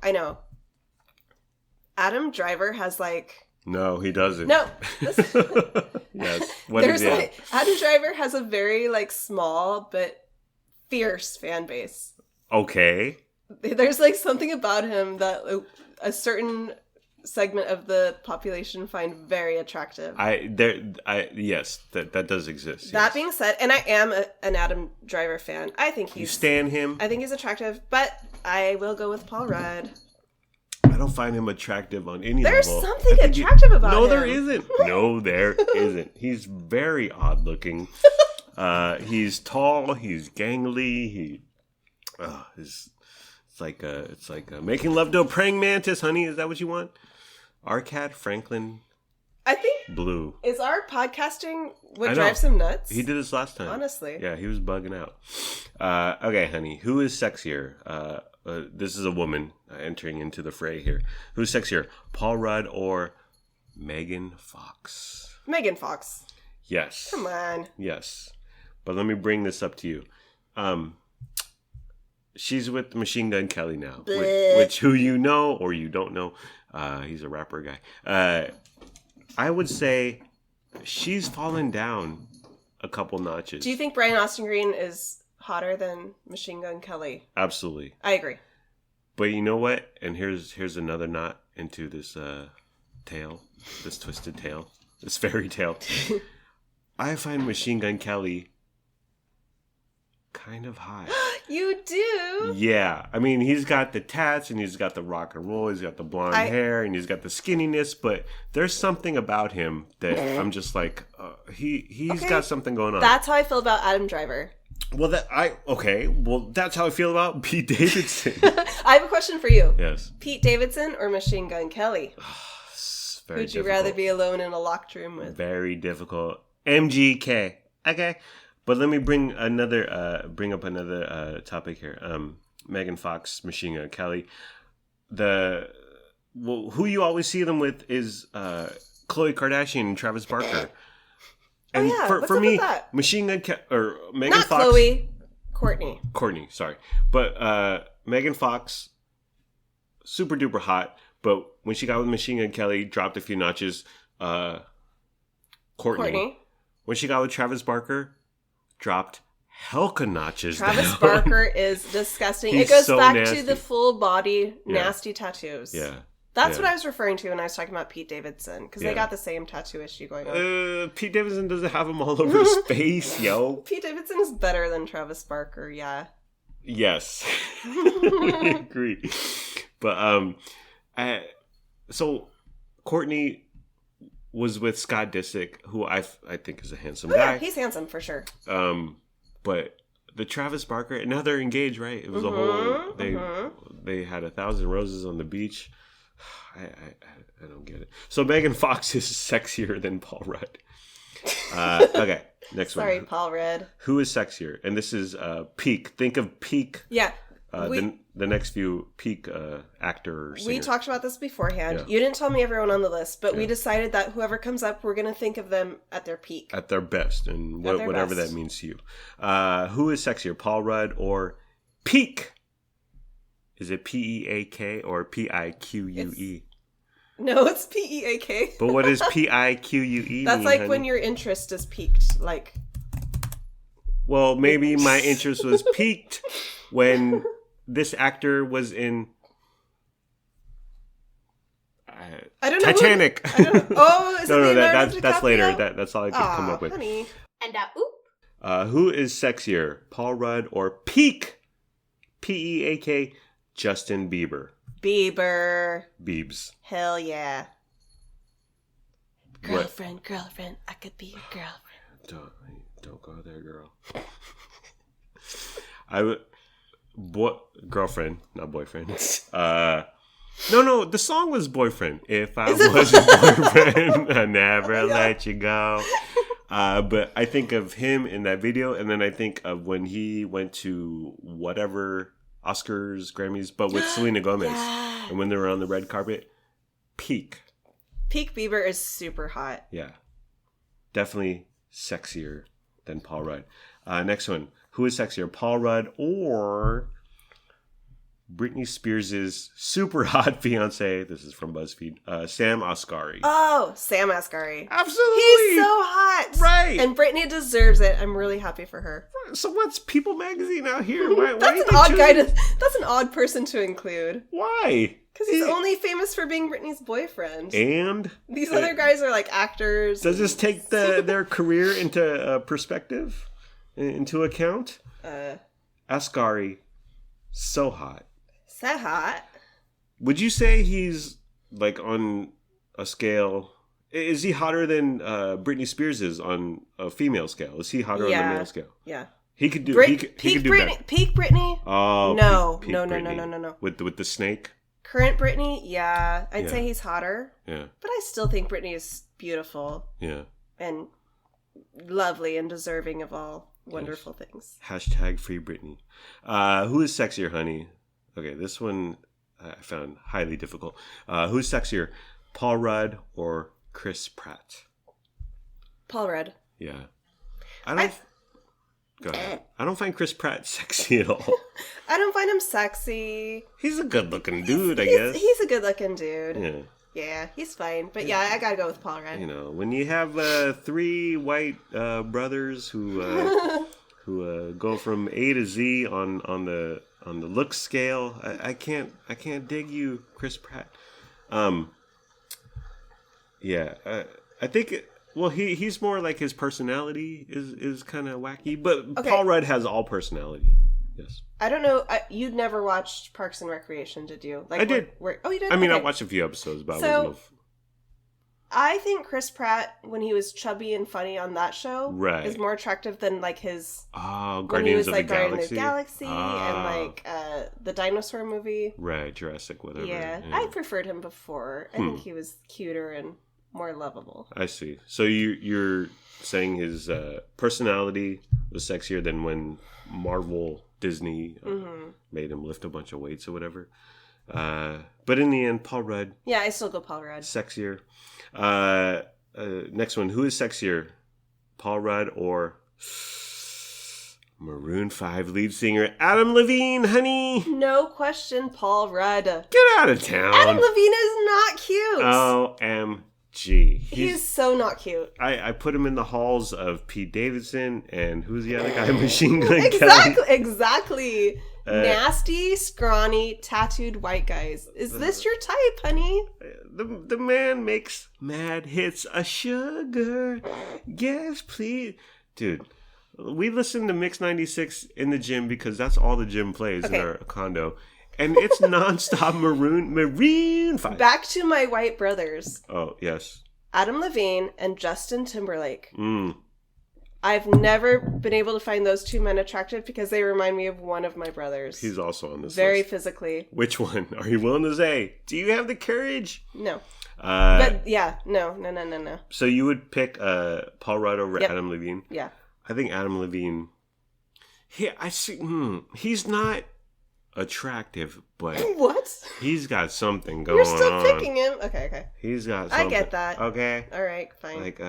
Adam Driver has, like... No, he doesn't. No. Yes. What is it? Adam Driver has a very, like, small but fierce fan base. Okay. There's, like, something about him that a certain segment of the population find very attractive. Yes, that does exist. That yes. being said, and I am an Adam Driver fan. I think You stan him? I think he's attractive, but I will go with Paul Rudd. I don't find him attractive on any level. There's something attractive about him. No, there isn't. No, there isn't. He's very odd looking. He's tall. He's gangly. It's like making love to a praying mantis, honey. Is that what you want? Our cat Franklin. I think Blue is our podcasting what drives him nuts. He did this last time. Honestly, yeah, he was bugging out. Okay, honey, who is sexier? This is a woman entering into the fray here. Who's sexier, Paul Rudd or Megan Fox? Megan Fox. Yes. Come on. Yes, but let me bring this up to you. She's with Machine Gun Kelly now, which who you know or you don't know. He's a rapper guy. I would say she's fallen down a couple notches. Do you think Brian Austin Green is hotter than Machine Gun Kelly? Absolutely. I agree. But you know what? And here's another knot into this tail, this twisted tail, this fairy tale. I find Machine Gun Kelly kind of hot. You do? Yeah. I mean, he's got the tats and he's got the rock and roll. He's got the blonde hair and he's got the skinniness. But there's something about him that I'm just like, he's got something going on. That's how I feel about Adam Driver. Well, that's how I feel about Pete Davidson. I have a question for you. Yes. Pete Davidson or Machine Gun Kelly? Who'd you rather be alone in a locked room with? Very difficult. MGK. Okay. But let me bring up another topic here. Megan Fox, Machine Gun Kelly. Who you always see them with is Khloe Kardashian and Travis Barker. And for me, Machine Gun Kelly or Megan Fox. Not Khloe. Courtney, sorry. But Megan Fox, super duper hot. But when she got with Machine Gun Kelly, dropped a few notches. Courtney. When she got with Travis Barker, dropped Helka notches. Travis Barker is disgusting. It goes so back nasty. To the full body nasty tattoos. Yeah. That's what I was referring to when I was talking about Pete Davidson. Because they got the same tattoo issue going on. Pete Davidson doesn't have them all over his face, yo. Pete Davidson is better than Travis Barker, yeah. Yes. I agree. But, so Courtney was with Scott Disick, who I think is a handsome guy. Yeah, he's handsome for sure. But the Travis Barker, and now they're engaged, right? It was a whole they had 1,000 roses on the beach. I don't get it. So Megan Fox is sexier than Paul Rudd. Okay, next one. Sorry, Paul Rudd. Who is sexier? And this is peak. Think of peak. Yeah. The next few peak actor or singer. We talked about this beforehand. Yeah. You didn't tell me everyone on the list, but we decided that whoever comes up, we're going to think of them at their peak. At their best, and whatever that means to you. Who is sexier, Paul Rudd or Peak? Is it P-E-A-K or P-I-Q-U-E? No, it's P-E-A-K. But what does P-I-Q-U-E That's mean, like honey? When your interest is peaked, like... Well, maybe my interest was peaked when this actor was in I don't know Titanic. Is no, it that's later. That's all I could come up with. Honey. And who is sexier, Paul Rudd or Peak? P-E-A-K, Justin Bieber. Biebs. Hell yeah. Girlfriend, I could be your girlfriend. Don't go there, girl. Girlfriend, not boyfriend. No, the song was boyfriend. If I was your boyfriend, I never let you go. But I think of him in that video, and then I think of when he went to whatever Oscars, Grammys, but with Selena Gomez, and when they were on the red carpet. Peak Bieber is super hot. Yeah, definitely sexier than Paul Rudd. Next one. Who is sexier, Paul Rudd or Britney Spears' super hot fiance? This is from BuzzFeed. Sam Asghari. Oh, Sam Asghari. Absolutely. He's so hot. Right. And Britney deserves it. I'm really happy for her. So what's People Magazine out here? Why That's an odd person to include. Why? Because he's only famous for being Britney's boyfriend. And? These other guys are like actors. Does this take their career into perspective? Into account? Asghari, so hot. So hot. Would you say he's like on a scale? Is he hotter than Britney Spears is on a female scale? Is he hotter on the male scale? Yeah. He could do. He could do Britney, better. Peak Britney? Oh no, peak no. Britney. With the snake. Current Britney, yeah, I'd say he's hotter. Yeah. But I still think Britney is beautiful. Yeah. And lovely and deserving of all wonderful things. Hashtag free Britney. Who is sexier, honey? Okay, this one I found highly difficult. Who's sexier, Paul Rudd or Chris Pratt? Paul Rudd. Yeah. Go ahead. I don't find Chris Pratt sexy at all. I don't find him sexy. He's a good-looking dude, I guess. He's a good-looking dude. Yeah. Yeah, he's fine. But yeah, I gotta go with Paul Rudd. You know, when you have 3 white brothers who go from A to Z on the look scale, I can't dig you, Chris Pratt. Yeah, I think. Well, he's more like his personality is kind of wacky, but Paul Rudd has all personality. Yes. I don't know. You'd never watched Parks and Recreation, did you? Like, I did. Oh, you did? I mean, I watched a few episodes, but I wasn't. I think Chris Pratt, when he was chubby and funny on that show, is more attractive than like his. Oh, Guardians of the Galaxy and like the dinosaur movie. Right, Jurassic, whatever. Yeah, I preferred him before. I think he was cuter and more lovable. I see. So you're saying his personality was sexier than when Marvel Disney made him lift a bunch of weights or whatever. But in the end, Paul Rudd. Yeah, I still go Paul Rudd. Sexier. Next one. Who is sexier? Paul Rudd or Maroon 5 lead singer Adam Levine, honey? No question, Paul Rudd. Get out of town. Adam Levine is not cute. OMG. He's so not cute. I put him in the halls of Pete Davidson and who's the other guy? Machine Gun Kelly. Kelly. Exactly. Nasty, scrawny, tattooed white guys. Is this your type, honey? The man makes mad hits. A sugar. Yes, please. Dude, we listen to Mix 96 in the gym because that's all the gym plays in our condo. And it's nonstop Maroon 5. Back to my white brothers. Oh, yes. Adam Levine and Justin Timberlake. I've never been able to find those two men attractive because they remind me of one of my brothers. He's also on this Very list. physically. Which one? Are you willing to say? Do you have the courage? No. But yeah, no. So you would pick Paul Rudd over Adam Levine? Yeah. I think Adam Levine... he's not attractive, but... What? He's got something going on. You're still picking him? Okay. He's got something. I get that. Okay. All right, fine. Like,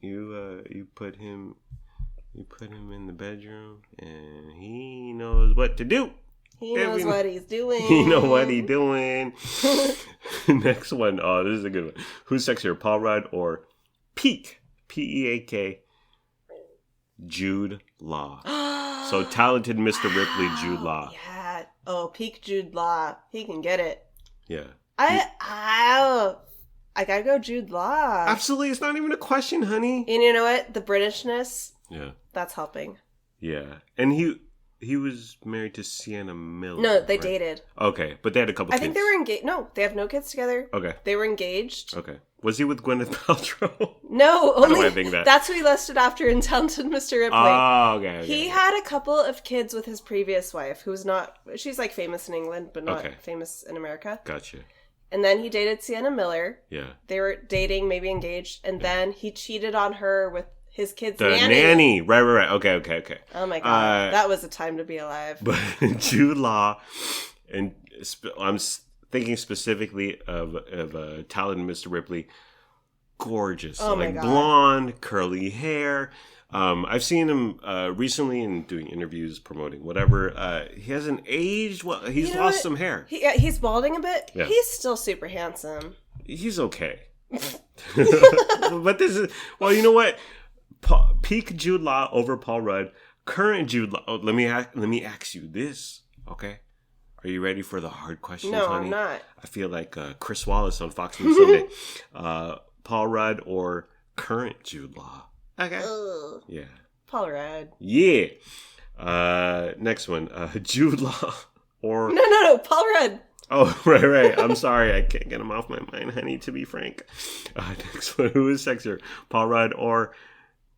you put him in the bedroom, and he knows what to do. He knows what he's doing. He know what he's doing. Next one. Oh, this is a good one. Who's sexier, Paul Rudd or Peak, Peak, Jude Law? So talented Mr. Ripley, Jude Law. Yeah. Oh, Peak Jude Law. He can get it. Yeah. I gotta go Jude Law. Absolutely. It's not even a question, honey. And you know what? The Britishness. Yeah. That's helping. Yeah. And he was married to Sienna Miller. No, they dated. Okay. But they had a couple kids. I think they were engaged. No, they have no kids together. Okay. They were engaged. Okay. Was he with Gwyneth Paltrow? No, only. How do I think that? That's who he listed after in Talented Mr. Ripley. Oh, okay. He had a couple of kids with his previous wife, who's not. She's like famous in England, but not famous in America. Gotcha. And then he dated Sienna Miller. Yeah. They were dating, maybe engaged, and then he cheated on her with his kid's nanny. The nanny. Right. Okay. Oh my God. That was a time to be alive. But Jude Law, and I'm thinking specifically of talented Mr. Ripley. Gorgeous. Oh my God. Blonde, curly hair. I've seen him recently in doing interviews, promoting whatever. He hasn't aged well. He's lost some hair. He's balding a bit. Yeah. He's still super handsome. He's okay. But this is... Well, you know what? Peak Jude Law over Paul Rudd. Current Jude Law... Oh, let me ask you this, okay? Are you ready for the hard questions, No, honey? I'm not. I feel like Chris Wallace on Fox News Sunday. Paul Rudd or current Jude Law? Okay. Ugh. Yeah. Paul Rudd. Yeah. Next one. Jude Law or... No. Paul Rudd. Oh, right. I'm sorry. I can't get him off my mind, honey, to be frank. Next one. Who is sexier? Paul Rudd or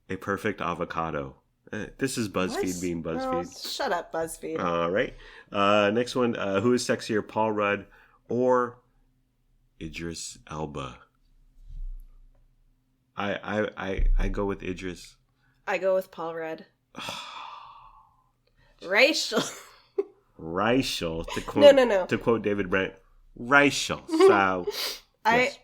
a perfect avocado? This is BuzzFeed being BuzzFeed. Oh, shut up, BuzzFeed. All right. Next one. Who is sexier? Paul Rudd or Idris Elba? I go with Idris. I go with Paul Rudd. Racial. To quote, No. To quote David Brent, racial. So, yes.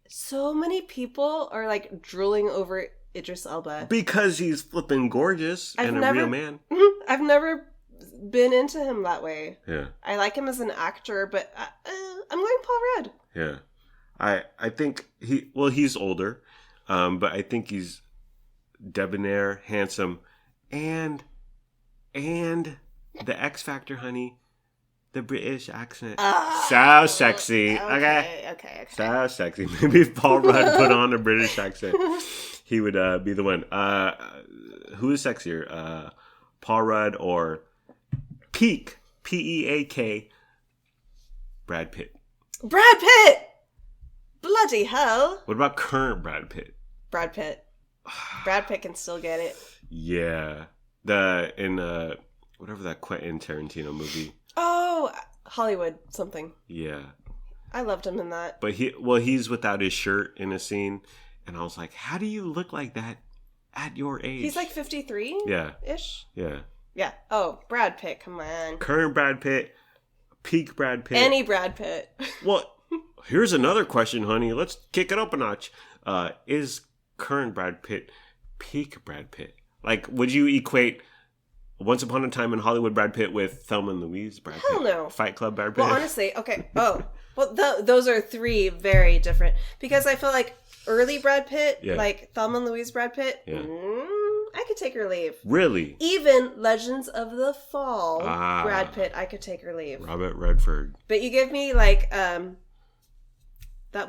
So many people are like drooling over Idris Elba because he's flipping gorgeous and a real man. I've never been into him that way. Yeah. I like him as an actor, but I'm going Paul Rudd. Yeah. I think he's older, but I think he's debonair, handsome, and the X Factor, honey, the British accent. So sexy. Okay. So sexy. Maybe if Paul Rudd put on a British accent, he would be the one. Who is sexier? Paul Rudd or Peak, Peak, Brad Pitt? Brad Pitt! Bloody hell. What about current Brad Pitt? Brad Pitt. Brad Pitt can still get it. Yeah. Whatever that Quentin Tarantino movie. Oh, Hollywood something. Yeah. I loved him in that. But he's without his shirt in a scene, and I was like, how do you look like that at your age? He's like 53? Yeah. Ish? Yeah. Yeah. Oh, Brad Pitt. Come on. Current Brad Pitt, peak Brad Pitt. Any Brad Pitt. Well, here's another question, honey. Let's kick it up a notch. Is current Brad Pitt peak Brad Pitt? Like, would you equate Once Upon a Time in Hollywood Brad Pitt with Thelma and Louise Brad Pitt? Hell no. Fight Club Brad Pitt? Well, honestly, okay. Oh, well, those are three very different. Because I feel like early Brad Pitt, like Thelma and Louise Brad Pitt, I could take or leave. Really? Even Legends of the Fall, Brad Pitt, I could take or leave. Robert Redford. But you give me, like, that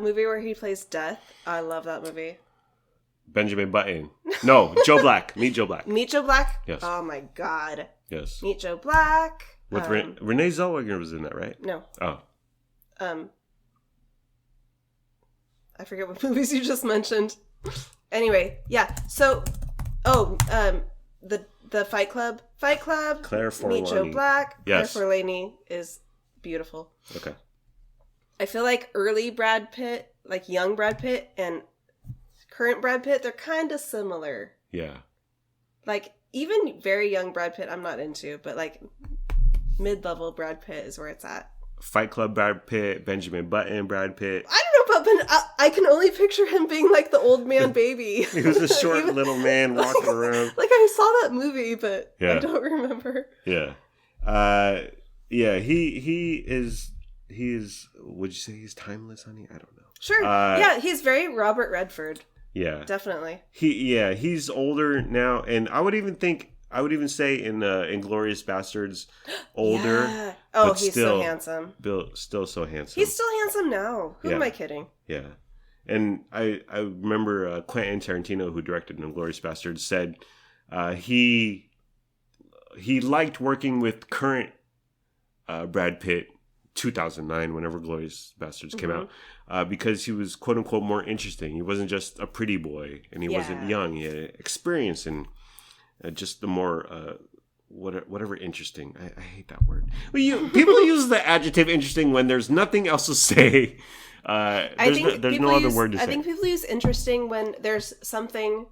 movie where he plays Death. I love that movie. Benjamin Button. No, Joe Black. Meet Joe Black. Meet Joe Black? Yes. Oh, my God. Yes. Meet Joe Black. With Renee Zellweger was in that, right? No. Oh. I forget what movies you just mentioned. Anyway, yeah. So, the Fight Club. Claire Forlani. Meet Joe Black. Yes. Claire Forlani is beautiful. Okay. I feel like early Brad Pitt, like young Brad Pitt, and current Brad Pitt, they're kind of similar. Yeah. Like, even very young Brad Pitt, I'm not into, but like mid-level Brad Pitt is where it's at. Fight Club Brad Pitt, Benjamin Button Brad Pitt. I don't know about Ben. I can only picture him being like the old man baby. He was a short little man walking around. Like, I saw that movie, but Yeah. I don't remember. Yeah. He is, would you say he's timeless, honey? I don't know. Sure. Yeah, he's very Robert Redford. Yeah. Definitely. He's older now, and I would even say in Inglourious Bastards, older. Yeah. Oh, but he's still, so handsome. Still so handsome. He's still handsome now. Who am Yeah. I kidding? Yeah. And I remember Quentin Tarantino, who directed Inglourious Bastards, said he liked working with current Brad Pitt, 2009, whenever Glorious Bastards came out, because he was quote unquote more interesting. He wasn't just a pretty boy, and he wasn't young. He had experience and just the more whatever interesting. I hate that word. Well, people use the adjective interesting when there's nothing else to say. There's no other word to say. I think people use interesting when there's something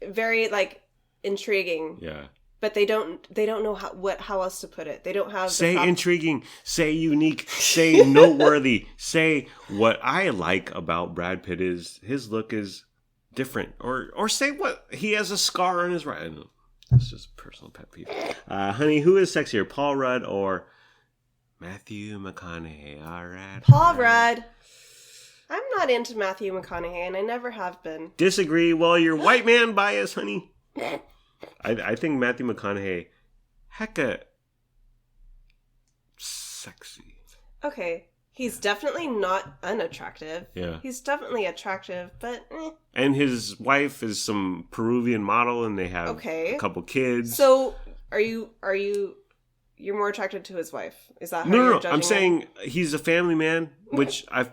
very like intriguing. Yeah. But they don't know how else to put it. They don't have intriguing, say unique, say noteworthy, say what I like about Brad Pitt is his look is different, or say what he has a scar on his right. I know. That's just a personal pet peeve. Honey, who is sexier, Paul Rudd or Matthew McConaughey? All right, Paul Rudd. I'm not into Matthew McConaughey, and I never have been. Disagree? Well, you're white man bias, honey. I think Matthew McConaughey, hecka sexy. Okay. He's definitely not unattractive. Yeah. He's definitely attractive, but And his wife is some Peruvian model, and they have a couple kids. So, you're more attracted to his wife? Is that how you're judging I'm him? saying he's a family man, which I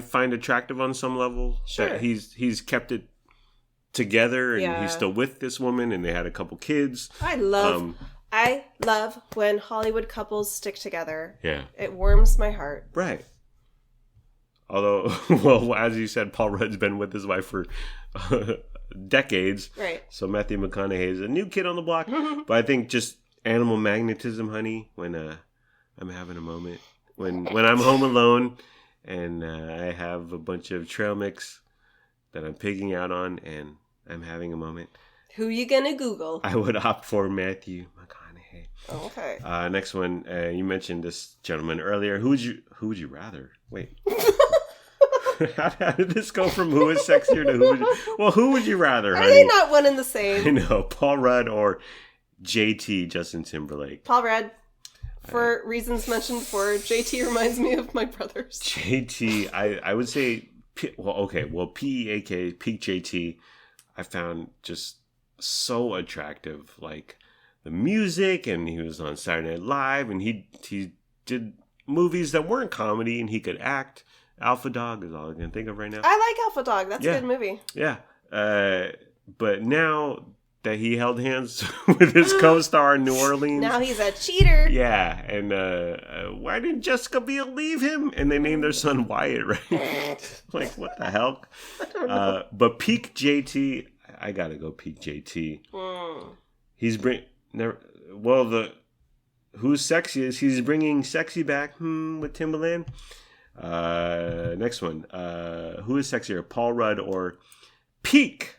find attractive on some level. Sure. That he's kept it together, and he's still with this woman, and they had a couple kids. I love when Hollywood couples stick together. Yeah. It warms my heart. Right. Although, well, as you said, Paul Rudd's been with his wife for decades. Right. So Matthew McConaughey is a new kid on the block. But I think just animal magnetism, honey, when I'm having a moment. When I'm home alone and I have a bunch of trail mix that I'm pigging out on and I'm having a moment. Who you gonna Google? I would opt for Matthew McConaughey. Oh, okay. Next one, you mentioned this gentleman earlier. Who would you rather? Wait. How did this go from who is sexier to who would you rather, honey? Are they not one and the same? I know. Paul Rudd or JT, Justin Timberlake? Paul Rudd. For reasons mentioned before, JT reminds me of my brothers. JT, I would say, PEAK, Peak JT, I found just so attractive. Like the music, and he was on Saturday Night Live, and he did movies that weren't comedy, and he could act. Alpha Dog is all I can think of right now. I like Alpha Dog. That's a good movie. Yeah. But now that he held hands with his co-star in New Orleans. Now he's a cheater. Yeah. And why didn't Jessica Biel leave him? And they named their son Wyatt, right? Like, what the hell? I don't know. But Peak JT, I gotta go Peak JT. He's who's sexiest? He's bringing sexy back with Timbaland. Next one. Who is sexier, Paul Rudd or peak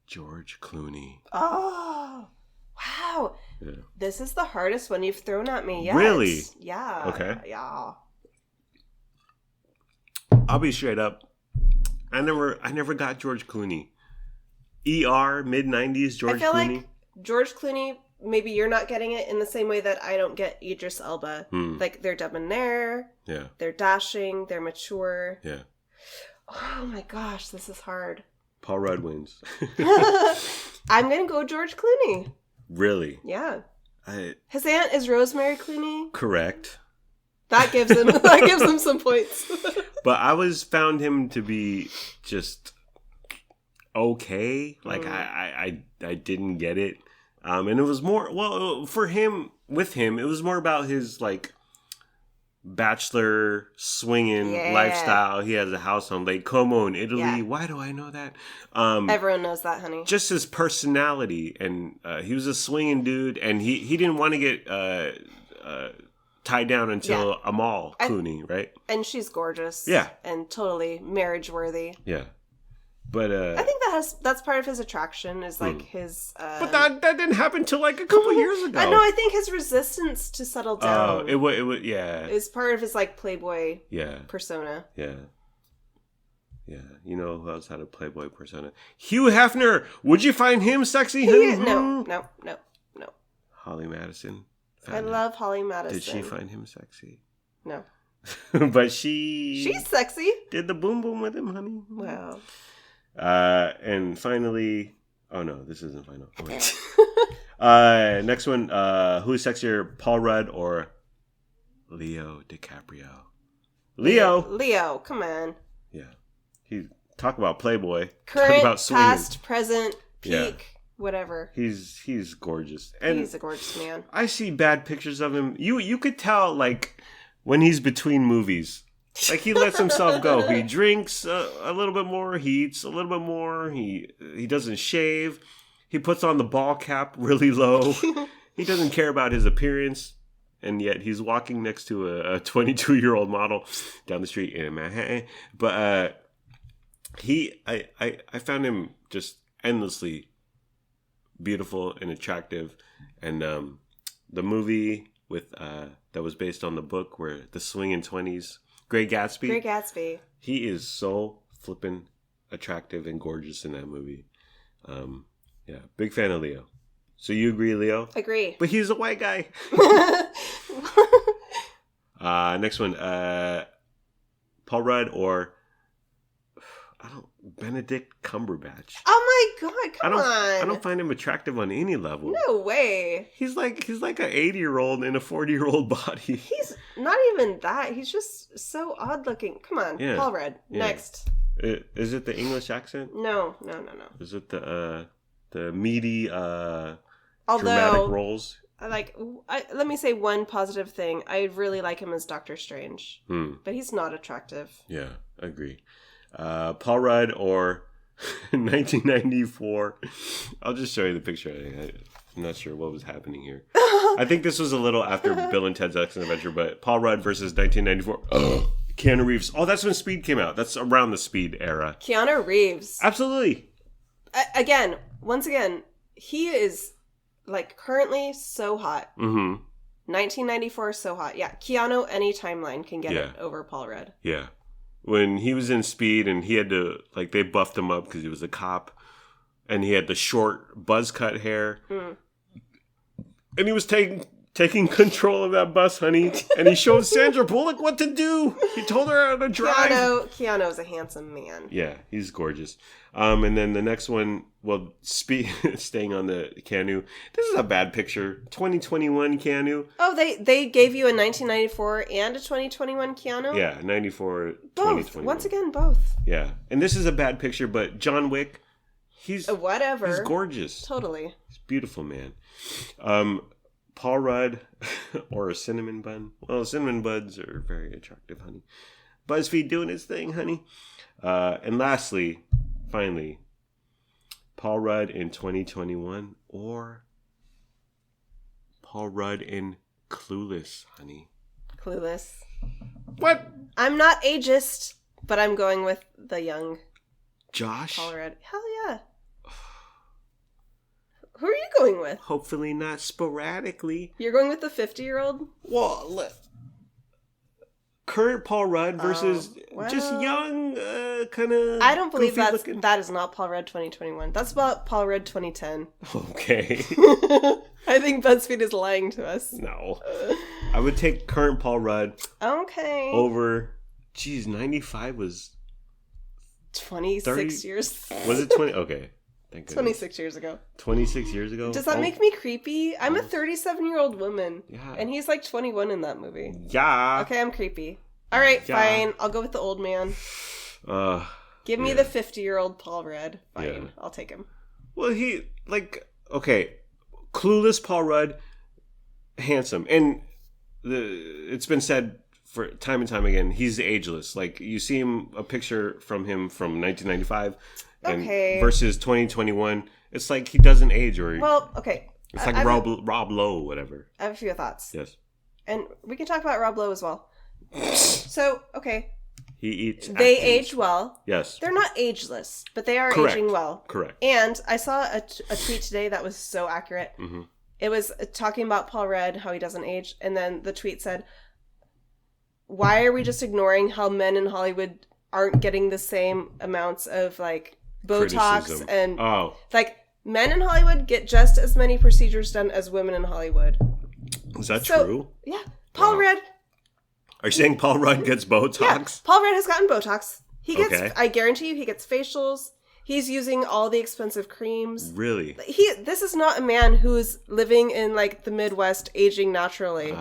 George Clooney? Oh, wow. Yeah. This is the hardest one you've thrown at me yet. Really? Yeah. Okay. Yeah. I'll be straight up. I never got George Clooney. ER, mid-90s, George Clooney. I feel like George Clooney, maybe you're not getting it in the same way that I don't get Idris Elba. Like, they're debonair. Yeah. They're dashing. They're mature. Yeah. Oh, my gosh. This is hard. Paul Rudd wins. I'm going to go George Clooney. Really? Yeah. His aunt is Rosemary Clooney. Correct. That gives him some points. But I found him to be just okay. Like I didn't get it. And it was more for him with him. It was more about his like bachelor swinging lifestyle. He has a house on Lake Como in Italy. Yeah. Why do I know that? Everyone knows that, honey. Just his personality, and he was a swinging dude, and he didn't want to get tied down until Amal Clooney, right? And she's gorgeous. Yeah, and totally marriage worthy. Yeah. But I think that's part of his attraction is like his. But that didn't happen till like a couple years ago. I know. I think his resistance to settle down. It was yeah. Is part of his like playboy. Yeah. Persona. Yeah. Yeah. You know who else had a playboy persona? Hugh Hefner. Would you find him sexy? No. Holly Madison. I love Holly Madison. Did she find him sexy? No. But she's sexy. Did the boom boom with him, honey? Wow. And finally, oh no, this isn't final. Oh, next one, who's sexier, Paul Rudd or Leo DiCaprio? Leo, come on. Yeah, he talk about playboy. Current, talk about swinging. Past, present, peak, whatever. He's gorgeous, and he's a gorgeous man. I see bad pictures of him. You could tell like when he's between movies. Like, he lets himself go. He drinks a little bit more. He eats a little bit more. He doesn't shave. He puts on the ball cap really low. He doesn't care about his appearance. And yet he's walking next to a 22-year-old model down the street in Manhattan. But I found him just endlessly beautiful and attractive. And the movie with that was based on the book where the swinging 20s, Great Gatsby. He is so flippin' attractive and gorgeous in that movie. Yeah, big fan of Leo. So you agree, Leo? Agree. But he's a white guy. Next one. Paul Rudd or Benedict Cumberbatch. Oh my God! Come on. I don't find him attractive on any level. No way. He's like an 80-year-old in a 40-year-old body. He's not even that. He's just so odd looking. Come on, yeah. Paul Rudd. Yeah. Next. Is it the English accent? No. Is it the meaty dramatic roles? Let me say one positive thing. I really like him as Doctor Strange, but he's not attractive. Yeah, I agree. Paul Rudd or 1994. I'll just show you the picture. I'm not sure what was happening here. I think this was a little after Bill and Ted's Excellent Adventure, but Paul Rudd versus 1994. Keanu Reeves. Oh, that's when Speed came out. That's around the Speed era. Keanu Reeves. Absolutely. Once again, he is like currently so hot. 1994 is so hot. Yeah, Keanu, any timeline can get it over Paul Rudd. Yeah. When he was in Speed and he had to, like, they buffed him up because he was a cop and he had the short buzz cut hair. And he was taking control of that bus, honey. And he showed Sandra Bullock what to do. He told her how to drive. Keanu's a handsome man. Yeah, he's gorgeous. And then the next one, staying on the Keanu. This is a bad picture. 2021 Keanu. Oh, they gave you a 1994 and a 2021 Keanu? Yeah, 94, both. 2021. Once again, both. Yeah. And this is a bad picture, but John Wick, he's whatever. He's gorgeous. Totally. He's a beautiful man. Paul Rudd or a cinnamon bun. Well, cinnamon buns are very attractive, honey. BuzzFeed doing its thing, honey. And finally, Paul Rudd in 2021 or Paul Rudd in Clueless, honey. Clueless. What? I'm not ageist, but I'm going with the young Josh? Paul Rudd. Hell yeah. Who are you going with? Hopefully not sporadically. You're going with the 50-year-old? Well, current Paul Rudd versus just young, kind of. I don't believe that is not Paul Rudd 2021. That's about Paul Rudd 2010. Okay. I think BuzzFeed is lying to us. No. I would take current Paul Rudd. Okay. Over. Geez, 95 was 26 years. Was it 20? Okay. Thank goodness. 26 years ago. 26 years ago? Does that make me creepy? I'm a 37-year-old woman. Yeah. And he's like 21 in that movie. Yeah. Okay, I'm creepy. All right, fine. I'll go with the old man. Give me the 50-year-old Paul Rudd. Fine. I'll take him. Well, okay. Clueless Paul Rudd, handsome. And it's been said for time and time again, he's ageless. Like, you see a picture from him from 1995 and versus 2021, it's like he doesn't age. Okay. It's like Rob Lowe, whatever. I have a few thoughts. Yes. And we can talk about Rob Lowe as well. So, okay. He eats. They age well. Yes. They're not ageless, but they are aging well. Correct. And I saw a tweet today that was so accurate. Mm-hmm. It was talking about Paul Rudd, how he doesn't age. And then the tweet said, why are we just ignoring how men in Hollywood aren't getting the same amounts of, like, Botox criticism. And like, men in Hollywood get just as many procedures done as women in Hollywood. Is that true? Yeah. Paul Rudd. Are you saying Paul Rudd gets Botox? Yeah. Paul Rudd has gotten Botox. He gets, I guarantee you, he gets facials. He's using all the expensive creams. Really? This is not a man who's living in, like, the Midwest, aging naturally.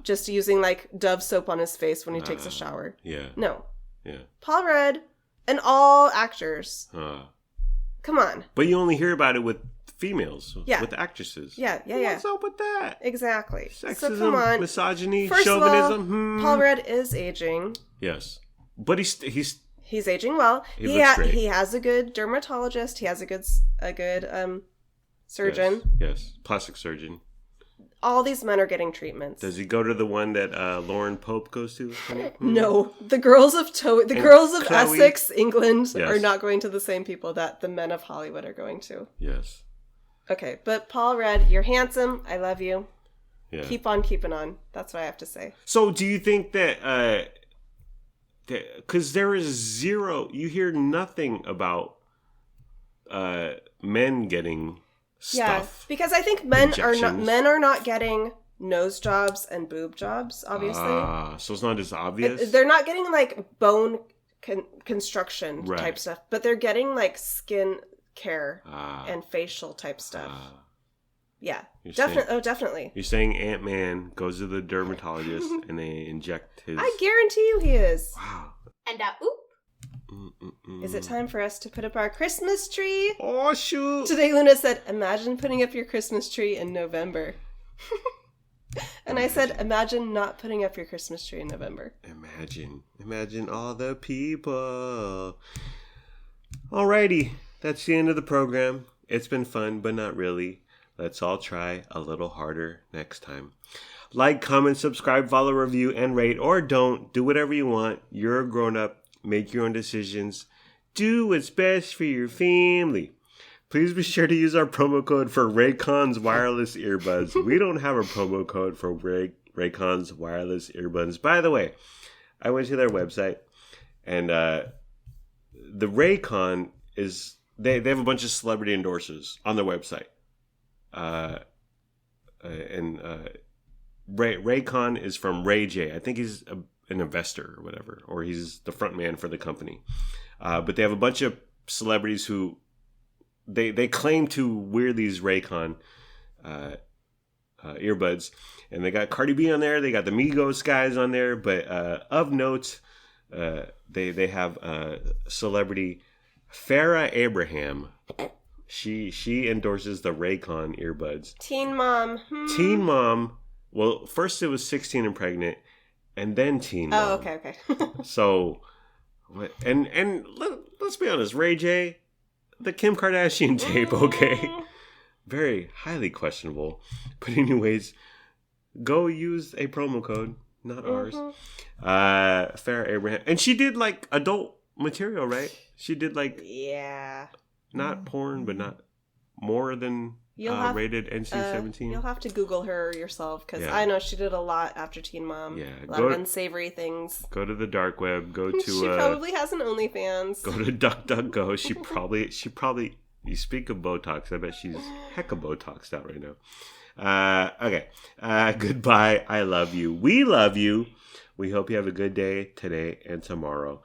Just using, like, Dove soap on his face when he takes a shower. Yeah. No. Yeah. Paul Rudd and all actors. Come on. But you only hear about it with females. Yeah. With actresses. Yeah. What's up with that? Exactly. Sexism, so come on. misogyny, First chauvinism. Of all, Paul Rudd is aging. Yes. But he's aging well. He has a good dermatologist. He has a good surgeon. Yes. Plastic surgeon. All these men are getting treatments. Does he go to the one that Lauren Pope goes to? No. The girls of Essex, England are not going to the same people that the men of Hollywood are going to. Yes. Okay, but Paul Rudd, you're handsome. I love you. Yeah. Keep on keeping on. That's what I have to say. So do you think that... because there is zero... You hear nothing about men getting... Yeah, because I think men are not getting nose jobs and boob jobs, obviously. So it's not as obvious? They're not getting, like, bone construction type stuff, but they're getting, like, skin care and facial type stuff. Yeah, definitely. You're saying Ant-Man goes to the dermatologist and they inject his... I guarantee you he is. Wow. And Is it time for us to put up our Christmas tree? Oh, shoot. Today Luna said, imagine putting up your Christmas tree in November. And I said, imagine not putting up your Christmas tree in November. Imagine all the people. Alrighty, that's the end of the program. It's been fun, but not really. Let's all try a little harder next time. Like, comment, subscribe, follow, review, and rate, or don't. Do whatever you want. You're a grown-up. Make your own decisions. Do what's best for your family. Please be sure to use our promo code for Raycon's wireless earbuds. We don't have a promo code for Raycon's wireless earbuds. By the way, I went to their website, and the Raycon is... They have a bunch of celebrity endorsers on their website. Raycon is from Ray J. I think he's an investor or whatever, or he's the front man for the company. But they have a bunch of celebrities who they claim to wear these Raycon earbuds, and they got Cardi B on there. They got the Migos guys on there, but of note, they have celebrity Farrah Abraham. She endorses the Raycon earbuds. Teen mom. Teen mom. Well, first it was 16 and pregnant, and then teen mom. Oh, okay. So, and let's be honest, Ray J, the Kim Kardashian tape, okay? very highly questionable. But anyways, go use a promo code, not ours. Farrah Abraham. And she did like adult material, right? She did like not porn, but not more than rated NC-17. You'll have to Google her yourself because I know she did a lot after Teen Mom. Yeah, a lot of unsavory things. Go to the dark web. Go to. She probably has an OnlyFans. Go to DuckDuckGo. She probably. You speak of Botox. I bet she's hecka Botoxed out right now. Okay. Goodbye. I love you. We love you. We hope you have a good day today and tomorrow.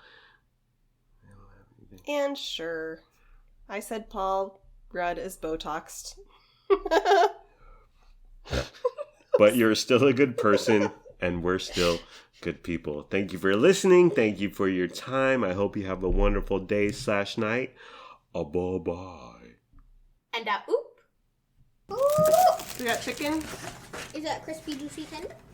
And sure, I said Paul Rudd is Botoxed. But you're still a good person, and we're still good people. Thank you for listening. Thank you for your time. I hope you have a wonderful day/night. Bye-bye. And oop. We got chicken. Is that crispy, juicy tender?